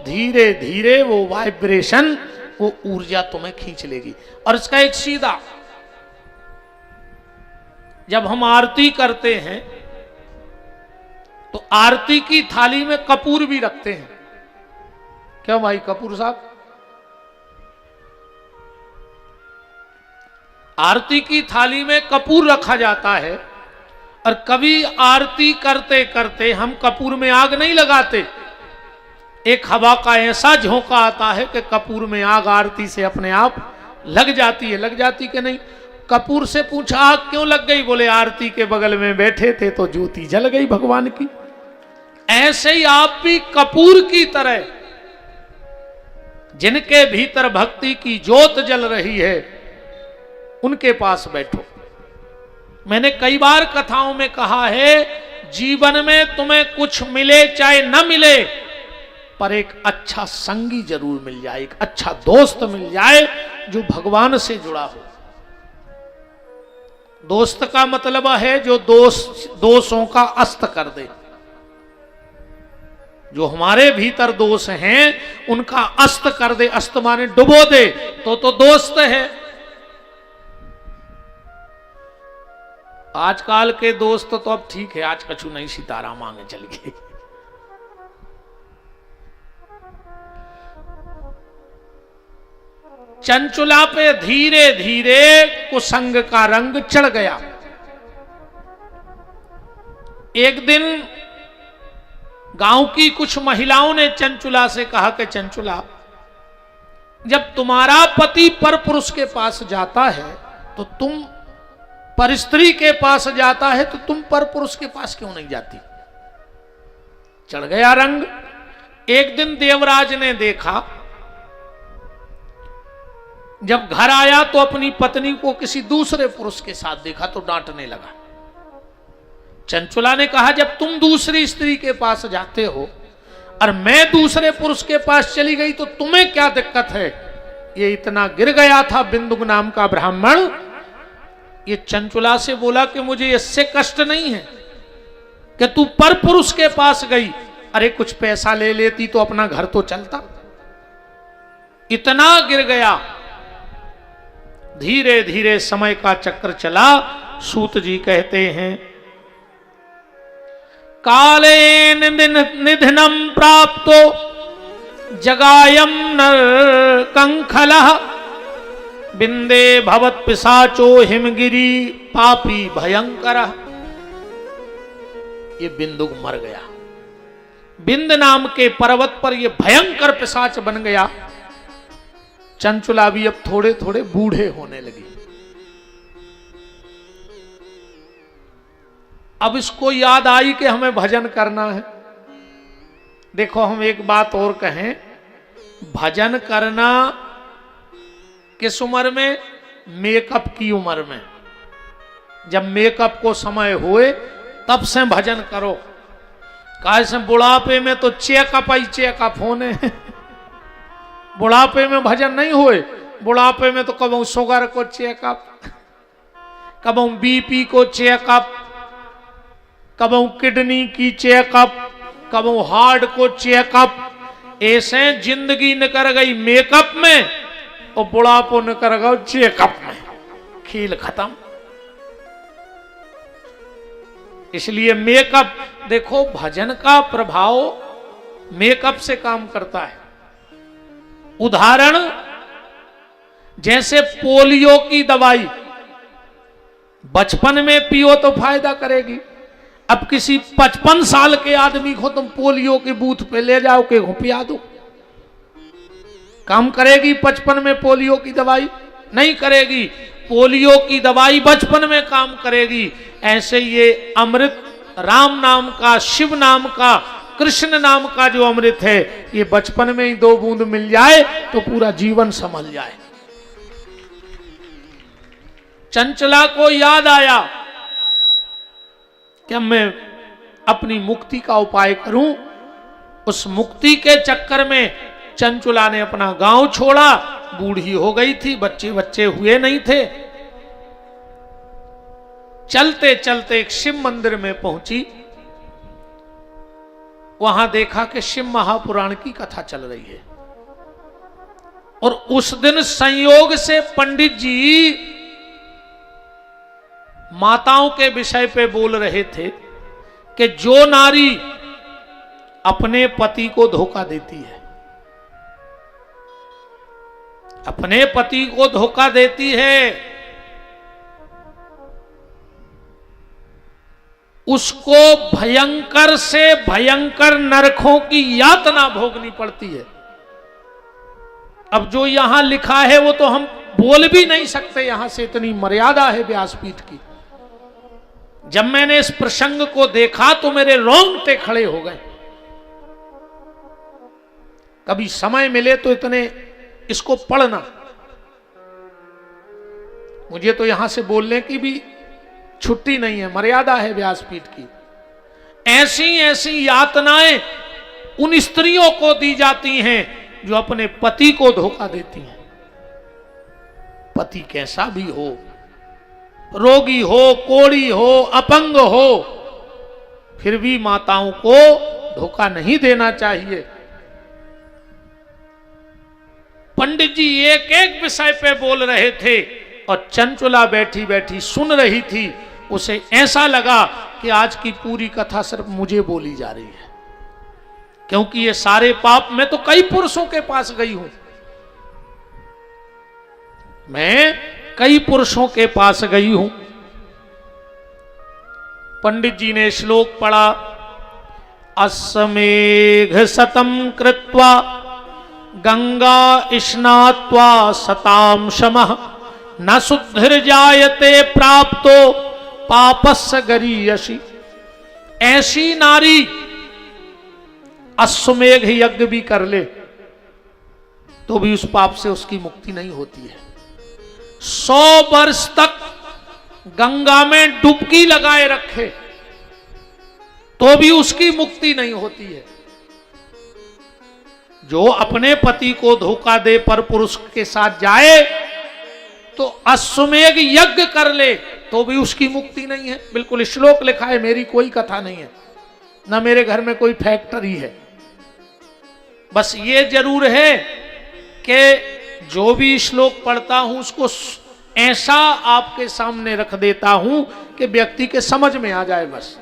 धीरे धीरे वो वाइब्रेशन, वो ऊर्जा तुम्हें खींच लेगी। और इसका एक सीधा, जब हम आरती करते हैं तो आरती की थाली में कपूर भी रखते हैं। क्यों भाई कपूर साहब? आरती की थाली में कपूर रखा जाता है, और कभी आरती करते करते हम कपूर में आग नहीं लगाते। एक हवा का ऐसा झोंका आता है कि कपूर में आग आरती से अपने आप लग जाती है। लग जाती कि नहीं? कपूर से पूछा आग क्यों लग गई? बोले आरती के बगल में बैठे थे तो ज्योति जल गई भगवान की। ऐसे ही आप भी कपूर की तरह, जिनके भीतर भक्ति की ज्योत जल रही है, उनके पास बैठो। मैंने कई बार कथाओं में कहा है, जीवन में तुम्हें कुछ मिले चाहे न मिले, पर एक अच्छा संगी जरूर मिल जाए, एक अच्छा दोस्त मिल जाए जो भगवान से जुड़ा हो। दोस्त का मतलब है जो दोषों का अस्त कर दे। जो हमारे भीतर दोष हैं उनका अस्त कर दे, अस्त माने डुबो दे, तो दोस्त है। आजकल के दोस्त तो अब ठीक है, आज कछु नहीं सितारा मांगे चल गए। चंचुला पे धीरे धीरे कुसंग का रंग चढ़ गया। एक दिन गांव की कुछ महिलाओं ने चंचुला से कहा कि चंचुला, जब तुम्हारा पति परपुरुष के पास जाता है तो तुम, पर स्त्री के पास जाता है तो तुम परपुरुष के पास क्यों नहीं जाती? चढ़ गया रंग। एक दिन देवराज ने देखा, जब घर आया तो अपनी पत्नी को किसी दूसरे पुरुष के साथ देखा तो डांटने लगा। चंचुला ने कहा, जब तुम दूसरी स्त्री के पास जाते हो और मैं दूसरे पुरुष के पास चली गई तो तुम्हें क्या दिक्कत है? ये इतना गिर गया था बिंदुक नाम का ब्राह्मण। ये चंचुला से बोला कि मुझे इससे कष्ट नहीं है कि तू पर पुरुष के पास गई, अरे कुछ पैसा ले लेती तो अपना घर तो चलता। इतना गिर गया। धीरे धीरे समय का चक्र चला। सूत जी कहते हैं, कालेन निधनम प्राप्तो जगायम नर कंखलः बिंदे भवत पिशाचो हिमगिरी पापी भयंकर। ये बिंदुक मर गया। बिंद नाम के पर्वत पर ये भयंकर पिशाच बन गया। चंचुला भी अब थोड़े थोड़े बूढ़े होने लगी। अब इसको याद आई कि हमें भजन करना है। देखो हम एक बात और कहें, भजन करना किस उम्र में? मेकअप की उम्र में। जब मेकअप को समय हुए तब से भजन करो। काहे से बुढ़ापे में तो चेकअप ही चेकअप होने। बुढ़ापे में भजन नहीं हुए। बुढ़ापे में तो कबू शुगर को चेकअप, कबू बीपी को चेकअप, कबू किडनी की चेकअप, कबू हार्ट को चेकअप। ऐसे जिंदगी निकल गई मेकअप में और बुढ़ापो निकल गया चेकअप में। खेल खत्म। इसलिए मेकअप, देखो भजन का प्रभाव मेकअप से काम करता है। उदाहरण, जैसे पोलियो की दवाई बचपन में पियो तो फायदा करेगी। अब किसी 55 साल के आदमी को तुम पोलियो के बूथ पे ले जाओ के पिया दो, काम करेगी 55 में पोलियो की दवाई? नहीं करेगी। पोलियो की दवाई बचपन में काम करेगी। ऐसे ये अमृत, राम नाम का, शिव नाम का, कृष्ण नाम का जो अमृत है, ये बचपन में ही 2 बूंद मिल जाए तो पूरा जीवन संभल जाए। चंचला को याद आया कि मैं अपनी मुक्ति का उपाय करूं उस मुक्ति के चक्कर में चंचुला ने अपना गांव छोड़ा, बूढ़ी हो गई थी, बच्चे बच्चे हुए नहीं थे। चलते चलते एक शिव मंदिर में पहुंची, वहां देखा कि शिव महापुराण की कथा चल रही है। और उस दिन संयोग से पंडित जी माताओं के विषय पे बोल रहे थे कि जो नारी अपने पति को धोखा देती है, अपने पति को धोखा देती है, उसको भयंकर से भयंकर नरकों की यातना भोगनी पड़ती है। अब जो यहां लिखा है वो तो हम बोल भी नहीं सकते, यहां से इतनी मर्यादा है व्यासपीठ की। जब मैंने इस प्रसंग को देखा तो मेरे रोंगटे खड़े हो गए। कभी समय मिले तो इतने इसको पढ़ना। मुझे तो यहां से बोलने की भी छुट्टी नहीं है, मर्यादा है व्यासपीठ की। ऐसी ऐसी यातनाएं उन स्त्रियों को दी जाती हैं जो अपने पति को धोखा देती हैं। पति कैसा भी हो, रोगी हो, कोढ़ी हो, अपंग हो, फिर भी माताओं को धोखा नहीं देना चाहिए। पंडित जी एक एक विषय पे बोल रहे थे और चंचुला बैठी बैठी सुन रही थी। उसे ऐसा लगा कि आज की पूरी कथा सिर्फ मुझे बोली जा रही है, क्योंकि ये सारे पाप मैं तो कई पुरुषों के पास गई हूं, मैं कई पुरुषों के पास गई हूं। पंडित जी ने श्लोक पढ़ा, अस्मेघ सतम कृत्वा गंगा स्नात्वा सताम शमः न शुद्धिर्जायते प्राप्तो पापस्य गरीयसी। ऐसी नारी अश्वमेघ यज्ञ भी कर ले तो भी उस पाप से उसकी मुक्ति नहीं होती है। 100 वर्ष तक गंगा में डुबकी लगाए रखे तो भी उसकी मुक्ति नहीं होती है। जो अपने पति को धोखा दे पर पुरुष के साथ जाए तो अश्वमेघ यज्ञ कर ले तो भी उसकी मुक्ति नहीं है। बिल्कुल श्लोक लिखा है, मेरी कोई कथा नहीं है, ना मेरे घर में कोई फैक्ट्री है। बस ये जरूर है कि जो भी श्लोक पढ़ता हूं उसको ऐसा आपके सामने रख देता हूं कि व्यक्ति के समझ में आ जाए। बस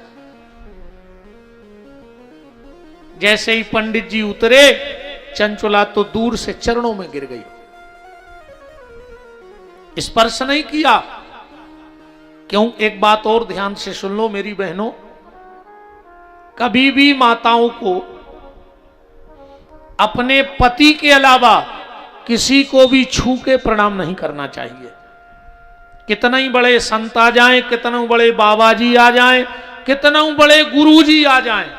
जैसे ही पंडित जी उतरे, चंचुला तो दूर से चरणों में गिर गई, स्पर्श नहीं किया। क्यों? एक बात और ध्यान से सुन लो मेरी बहनों, कभी भी माताओं को अपने पति के अलावा किसी को भी छू के प्रणाम नहीं करना चाहिए। कितना ही बड़े संत आ जाएं, कितना बड़े बाबा जी आ जाएं, कितना बड़े गुरु जी आ जाएं,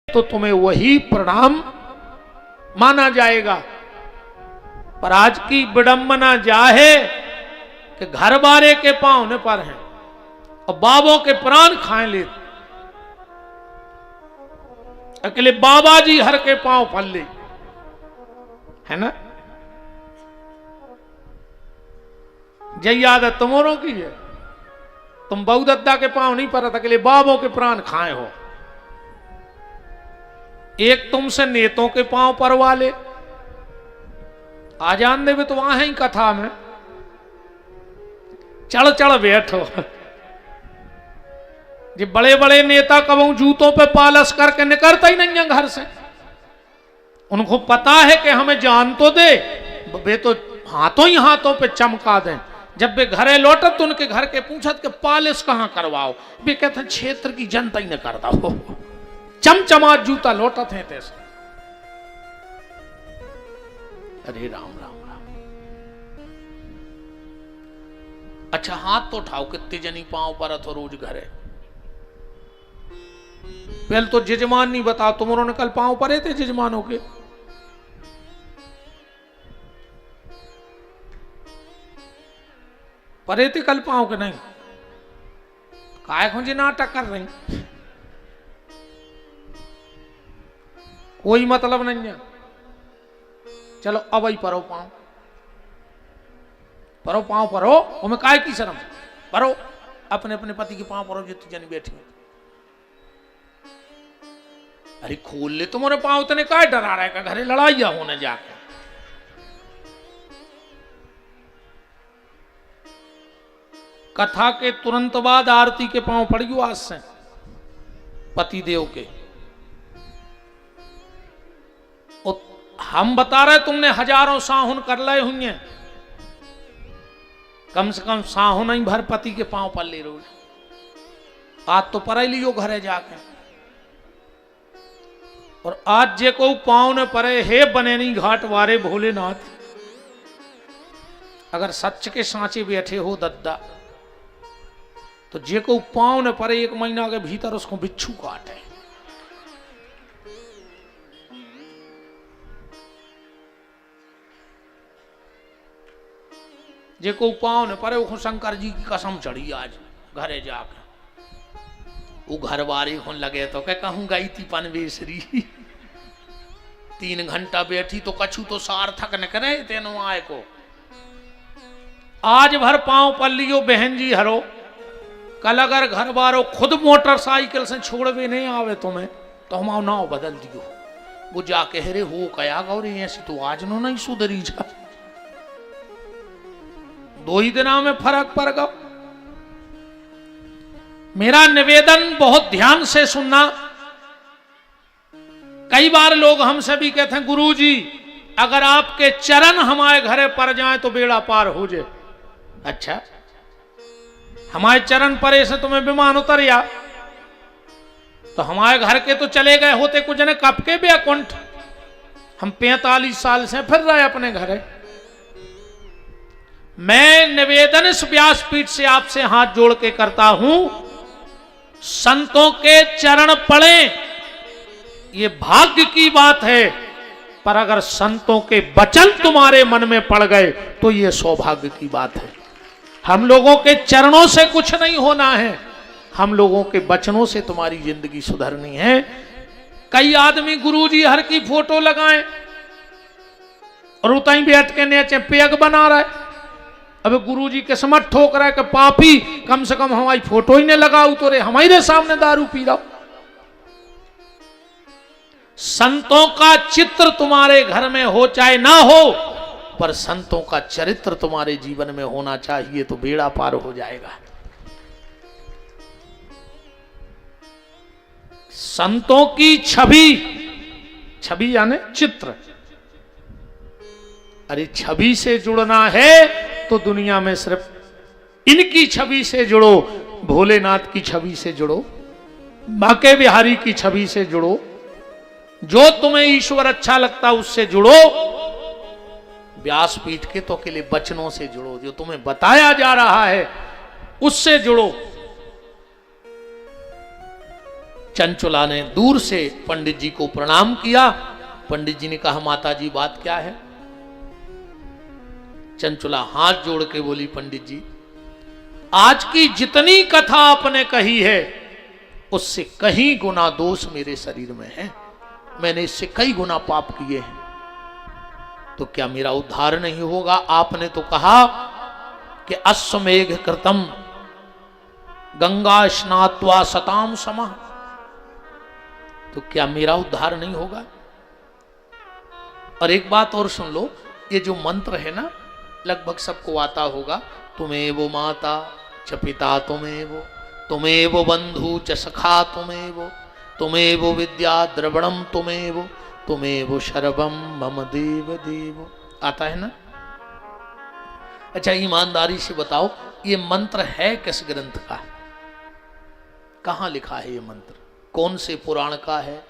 तो तुम्हें वही प्रणाम माना जाएगा। पर आज की विडंबना जा है कि घर बारे के पांव पर हैं और बाबों के प्राण खाए ले। अकेले बाबा जी हर के पांव फल ले, है ना। जय आदत तुम्हारों की है, तुम बहु दद्दा के पांव नहीं पर अकेले बाबों के प्राण खाए हो। एक तुमसे नेतों के पांव परवा ले, आ जान देवे तो वहां ही कथा में चढ़ चढ़ बैठो। जो बड़े बड़े नेता कबू जूतों पे पालस करके निकलता ही नहीं है घर से। उनको पता है कि हमें जान तो दे, वे तो हाथों ही हाथों पे चमका दें। जब वे घरे लौटत तो उनके घर के पूछत कि पालिश कहां करवाओ, वे कहते क्षेत्र की जनता ही ने करता हो, चमचमा जूता लौटत है तैसे। अरे राम राम राम। अच्छा हाथ तो उठाओ, कितने जनी पांव पर तो रोज घरे। पहले तो जजमान नहीं बताओ, तुम उन्होंने कल पांव परे थे जजमानों के? परे थे कल पांव के? नहीं, काय खुंजी नाटक कर रही, कोई मतलब नहीं है। चलो अब ही परो पांव, परो पांव परो, हमें काय की शर्म, परो अपने अपने पति के पांव परो जितनी जनी बैठी। अरे खोल ले, तुम्हारे पांव इतने काय डरा रहे का, घरे लड़ाइया होने जाके। कथा के तुरंत बाद आरती के पांव पड़ गयो आज से पति देव के। और हम बता रहे तुमने हजारों साहुन कर लाए हुई हैं, कम से कम साहुन ही भर पति के पांव पर ले रोज। आज तो पर लियो घरे जाके। और आज जे को पांव ने परे हे बनेनी घाट वारे भोलेनाथ, अगर सच के सांचे बैठे हो दद्दा, तो जे को पांव ने परे 1 महीना के भीतर उसको बिच्छू काटे। जे को पांव ने परे वो शंकर जी की कसम चढ़ी आज घरे जाके। वो घर वारे होने लगे तो क्या कहूं गई थी पनवेसरी 3 घंटा बैठी तो कछु तो सार्थक न करे तेनो आए को। आज भर पांव पर लियो बहन जी हरो, कल अगर घर वालों खुद मोटरसाइकिल से छोड़वे नहीं आवे तुम्हें तो हम नाव बदल दियो। वो जाके हरे हो कया गौरी ऐसी तो आज नो नहीं सुधरी जा। 2 ही दिना में फर्क पड़ गया। मेरा निवेदन बहुत ध्यान से सुनना। कई बार लोग हमसे भी कहते हैं गुरुजी अगर आपके चरण हमारे घरे पड़ जाए तो बेड़ा पार हो जाए। अच्छा हमारे चरण परे से तुम्हें विमान उतरिया तो हमारे घर के तो चले गए होते कुछ ने कब के बैकुंठ। हम 45 साल से फिर रहे अपने घरे। मैं निवेदन इस व्यासपीठ से आपसे हाथ जोड़ के करता हूं, संतों के चरण पड़े ये भाग्य की बात है, पर अगर संतों के वचन तुम्हारे मन में पड़ गए तो ये सौभाग्य की बात है। हम लोगों के चरणों से कुछ नहीं होना है, हम लोगों के वचनों से तुम्हारी जिंदगी सुधरनी है। कई आदमी गुरुजी हर की फोटो लगाएं और उताई बैठ के नीचे पेग बना रहा है। अबे गुरुजी किस्मत ठोक रहा है कि पापी कम से कम हमारी फोटो ही ने लगाऊ तो रे हमारे सामने दारू पी रहा। संतों का चित्र तुम्हारे घर में हो चाहे ना हो, पर संतों का चरित्र तुम्हारे जीवन में होना चाहिए तो बेड़ा पार हो जाएगा। संतों की छवि, छवि यानी चित्र, अरे छवि से जुड़ना है तो दुनिया में सिर्फ इनकी छवि से जुड़ो, भोलेनाथ की छवि से जुड़ो, बांके बिहारी की छवि से जुड़ो, जो तुम्हें ईश्वर अच्छा लगता उससे जुड़ो। व्यासपीठ के तो अकेले वचनों से जुड़ो, जो तुम्हें बताया जा रहा है उससे जुड़ो। चंचुला ने दूर से पंडित जी को प्रणाम किया। पंडित जी ने कहा माता जी बात क्या है? चंचुला हाथ जोड़ के बोली पंडित जी आज की जितनी कथा आपने कही है उससे कहीं गुना दोष मेरे शरीर में है, मैंने इससे कई गुना पाप किए हैं, तो क्या मेरा उद्धार नहीं होगा? आपने तो कहा कि अश्वमेघ कृतम गंगा स्नात्वा सताम समः, तो क्या मेरा उद्धार नहीं होगा? और एक बात और सुन लो, ये जो मंत्र है ना लगभग सबको आता होगा, तुमेवो माता च पिता तुमेवो बंधु च सखा तुमेवो विद्या द्रवणम तुमेवो शरवम मम देव देव। आता है ना? अच्छा ईमानदारी से बताओ ये मंत्र है किस ग्रंथ का? कहां लिखा है ये मंत्र? कौन से पुराण का है?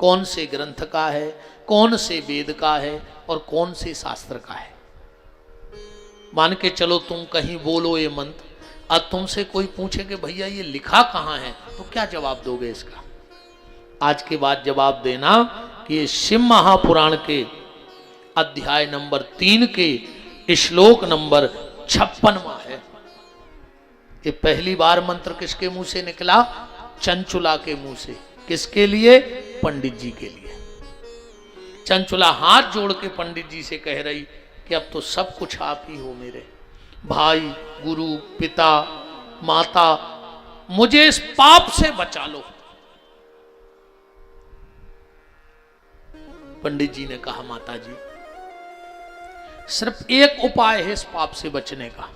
कौन से ग्रंथ का है, कौन से वेद का है और कौन से शास्त्र का है। मान के चलो तुम कहीं बोलो ये मंत्र, अब तुमसे कोई पूछे कि भैया ये लिखा कहाँ है, तो क्या जवाब दोगे इसका? आज के बाद जवाब देना कि ये शिव महापुराण के अध्याय नंबर 3 के श्लोक नंबर 56वां है। ये पहली बार मंत्र किसके मुंह से निकला? चंचुला के मुंह से। किसके लिए? पंडित जी के लिए। चंचुला हाथ जोड़ के पंडित जी से कह रही कि अब तो सब कुछ आप ही हो, मेरे भाई, गुरु, पिता, माता, मुझे इस पाप से बचा लो। पंडित जी ने कहा, माता जी सिर्फ एक उपाय है इस पाप से बचने का।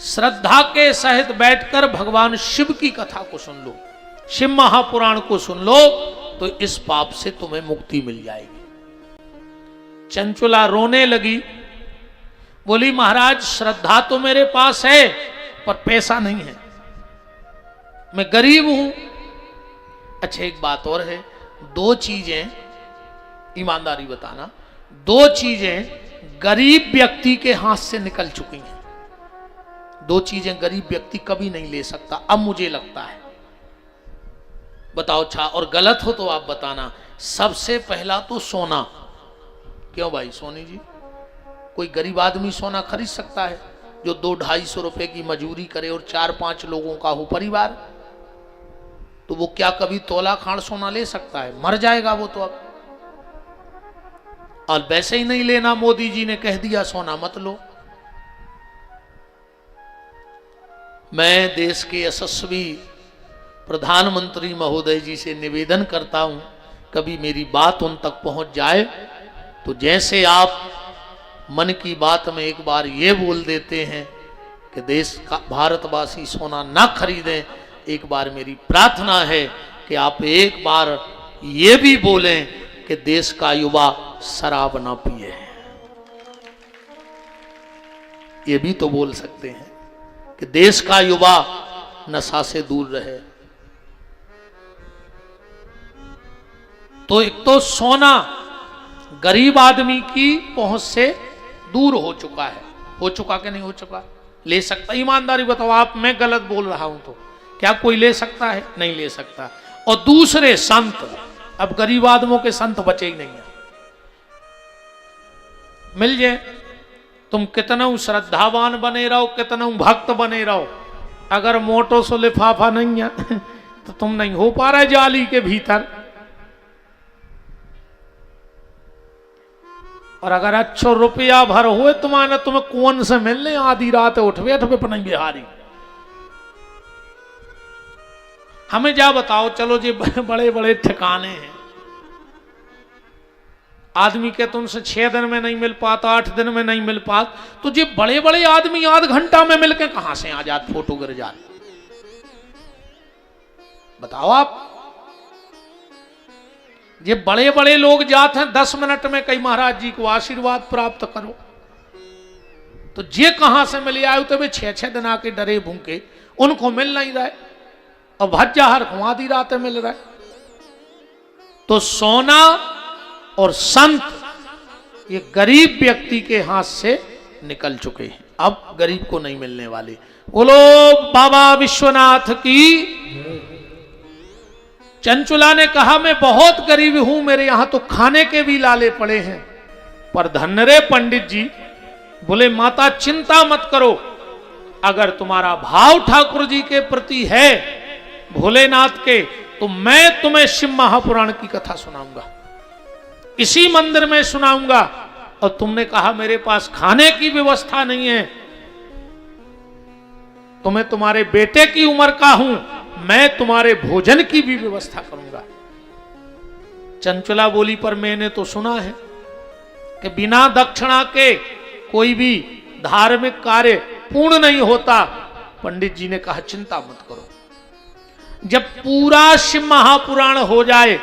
श्रद्धा के सहित बैठकर भगवान शिव की कथा को सुन लो, शिव महापुराण को सुन लो, तो इस पाप से तुम्हें मुक्ति मिल जाएगी। चंचुला रोने लगी, बोली महाराज श्रद्धा तो मेरे पास है पर पैसा नहीं है, मैं गरीब हूं। अच्छा एक बात और है, दो चीजें ईमानदारी बताना, दो चीजें गरीब व्यक्ति के हाथ से निकल चुकी हैं। दो चीजें गरीब व्यक्ति कभी नहीं ले सकता, अब मुझे लगता है। बताओ अच्छा, और गलत हो तो आप बताना। सबसे पहला तो सोना। क्यों भाई सोनी जी, कोई गरीब आदमी सोना खरीद सकता है जो 200-250 रुपए की मजूरी करे और 4-5 लोगों का हो परिवार? तो वो क्या कभी तोला खाड़ सोना ले सकता है? मर जाएगा वो तो अब। और वैसे ही नहीं लेना, मोदी जी ने कह दिया सोना मत लो। मैं देश के यशस्वी प्रधानमंत्री महोदय जी से निवेदन करता हूं, कभी मेरी बात उन तक पहुंच जाए तो जैसे आप मन की बात में एक बार ये बोल देते हैं कि देश का भारतवासी सोना ना खरीदें, एक बार मेरी प्रार्थना है कि आप एक बार ये भी बोलें कि देश का युवा शराब ना पिए। ये भी तो बोल सकते हैं कि देश का युवा नशा से दूर रहे। तो एक तो सोना गरीब आदमी की पहुंच से दूर हो चुका है। हो चुका कि नहीं हो चुका? ले सकता? ईमानदारी बताओ आप, मैं गलत बोल रहा हूं तो क्या कोई ले सकता है? नहीं ले सकता। और दूसरे संत, अब गरीब आदमों के संत बचे ही नहीं है। मिल जाए, तुम कितना श्रद्धावान बने रहो, कितना भक्त बने रहो, अगर मोटो सो लिफाफा नहीं है तो तुम नहीं हो पा रहे जाली के भीतर। और अगर अच्छो रुपया भर हुए तुम्हारे, तुम्हें कौन से मिलने आधी रात उठ बैठ पे नहीं बिहारी। हमें जा बताओ, चलो जी बड़े बड़े ठिकाने हैं, आदमी के तुमसे 6 दिन में नहीं मिल पाता, 8 दिन में नहीं मिल पाता, तो जी बड़े बड़े आदमी आध घंटा में मिलके कहां से आ जाते, फोटो गिर जाते? बताओ आप। ये बड़े बड़े लोग जाते हैं 10 मिनट में, कई महाराज जी को आशीर्वाद प्राप्त करो, तो जे कहां से मिल आए तो वे 6-6 दिन आके डरे भूखे, उनको मिल नहीं रहा है, और भज्जा हर आधी रात मिल रहा है। तो सोना और संत ये गरीब व्यक्ति के हाथ से निकल चुके हैं, अब गरीब को नहीं मिलने वाले। बोलो बाबा विश्वनाथ की। चंचुला ने कहा मैं बहुत गरीब हूं, मेरे यहां तो खाने के भी लाले पड़े हैं। पर धन्य रे पंडित जी, बोले माता चिंता मत करो, अगर तुम्हारा भाव ठाकुर जी के प्रति है, भोलेनाथ के, तो मैं तुम्हें शिव महापुराण की कथा सुनाऊंगा, इसी मंदिर में सुनाऊंगा। और तुमने कहा मेरे पास खाने की व्यवस्था नहीं है, तो मैं तुम्हारे बेटे की उम्र का हूं, मैं तुम्हारे भोजन की भी व्यवस्था करूंगा। चंचुला बोली पर मैंने तो सुना है कि बिना दक्षिणा के कोई भी धार्मिक कार्य पूर्ण नहीं होता। पंडित जी ने कहा चिंता मत करो, जब पूरा शिव महापुराण हो जाए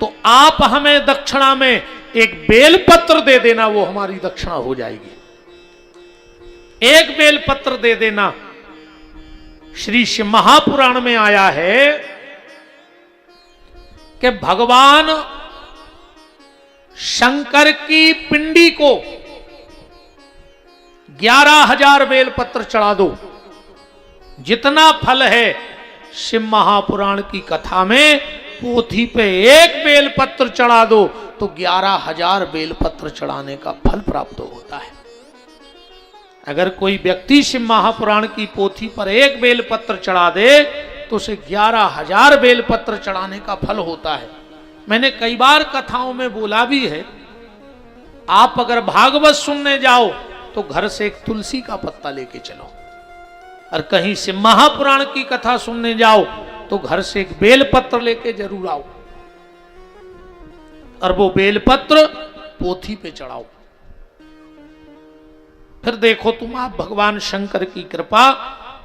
तो आप हमें दक्षिणा में एक बेलपत्र दे देना, वो हमारी दक्षिणा हो जाएगी। एक बेलपत्र दे देना। श्री शिव महापुराण में आया है कि भगवान शंकर की पिंडी को 11,000 बेलपत्र चढ़ा दो, जितना फल है शिव महापुराण की कथा में पोथी पे एक बेलपत्र चढ़ा दो तो 11,000 बेलपत्र चढ़ाने का फल प्राप्त होता है। अगर कोई व्यक्ति शिव महापुराण की पोथी पर एक बेलपत्र चढ़ा दे तो उसे 11,000 बेलपत्र चढ़ाने का फल होता है। मैंने कई बार कथाओं में बोला भी है, आप अगर भागवत सुनने जाओ तो घर से एक तुलसी का पत्ता लेके चलो, और कहीं शिव महापुराण की कथा सुनने जाओ तो घर से एक बेलपत्र लेके जरूर आओ, और वो बेलपत्र पोथी पे चढ़ाओ। फिर देखो तुम आप भगवान शंकर की कृपा।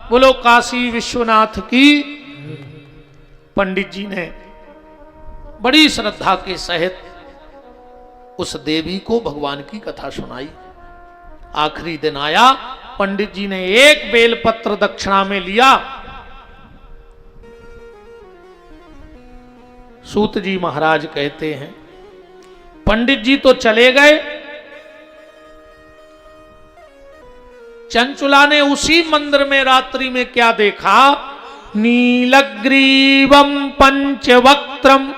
बोलो काशी विश्वनाथ की। पंडित जी ने बड़ी श्रद्धा के सहित उस देवी को भगवान की कथा सुनाई। आखिरी दिन आया, पंडित जी ने एक बेलपत्र दक्षिणा में लिया। सूत जी महाराज कहते हैं पंडित जी तो चले गए, चंचुला ने उसी मंदिर में रात्रि में क्या देखा? नीलग्रीवम पंचवक्त्रम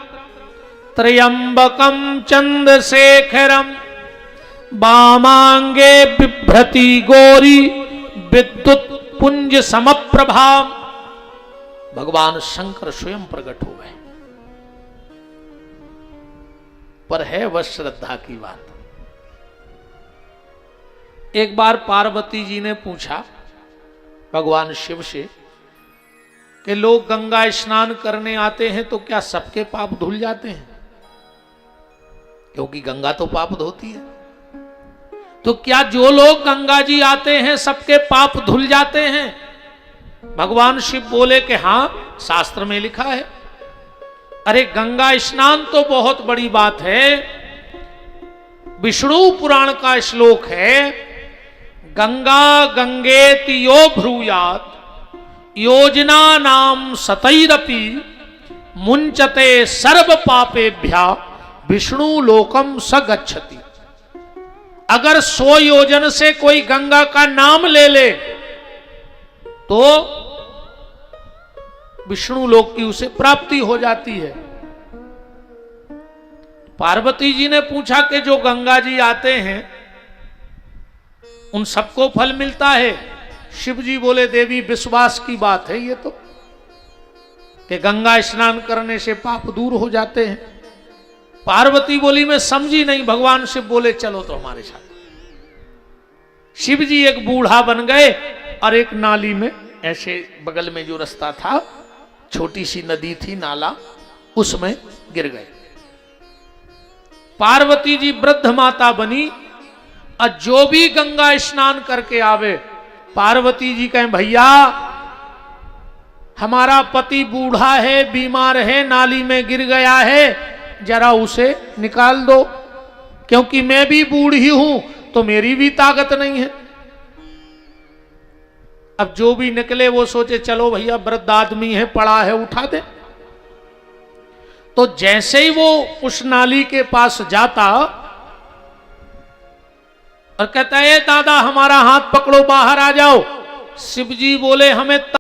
त्रयंबकम चंद्रशेखरम वामांगे बिभ्रति गौरी विद्युत पुंज समप्रभा। भगवान शंकर स्वयं प्रकट हो गए। पर है वह श्रद्धा की बात। एक बार पार्वती जी ने पूछा भगवान शिव से कि लोग गंगा स्नान करने आते हैं तो क्या सबके पाप धुल जाते हैं? क्योंकि गंगा तो पाप धोती है, तो क्या जो लोग गंगा जी आते हैं सबके पाप धुल जाते हैं? भगवान शिव बोले कि हां, शास्त्र में लिखा है। अरे गंगा स्नान तो बहुत बड़ी बात है। विष्णु पुराण का श्लोक है, गंगा गंगेति यो ब्रूयात् योजना नाम सतैरपि मुंचते सर्व पापेभ्या विष्णु लोकम स गच्छति। अगर 100 योजन से कोई गंगा का नाम ले ले तो विष्णु लोक की उसे प्राप्ति हो जाती है। पार्वती जी ने पूछा कि जो गंगा जी आते हैं उन सबको फल मिलता है? शिव जी बोले देवी विश्वास की बात है ये तो, कि गंगा स्नान करने से पाप दूर हो जाते हैं। पार्वती बोली मैं समझी नहीं। भगवान शिव बोले चलो तो हमारे साथ। शिव जी एक बूढ़ा बन गए और एक नाली में, ऐसे बगल में जो रास्ता था, छोटी सी नदी थी, नाला, उसमें गिर गए। पार्वती जी वृद्ध माता बनी और जो भी गंगा स्नान करके आवे, पार्वती जी कहें भैया हमारा पति बूढ़ा है, बीमार है, नाली में गिर गया है, जरा उसे निकाल दो, क्योंकि मैं भी बूढ़ी हूं तो मेरी भी ताकत नहीं है। अब जो भी निकले वो सोचे चलो भैया वृद्ध आदमी है, पड़ा है, उठा दे। तो जैसे ही वो उस नाली के पास जाता और कहता है दादा हमारा हाथ पकड़ो, बाहर आ जाओ, शिव जी बोले हमें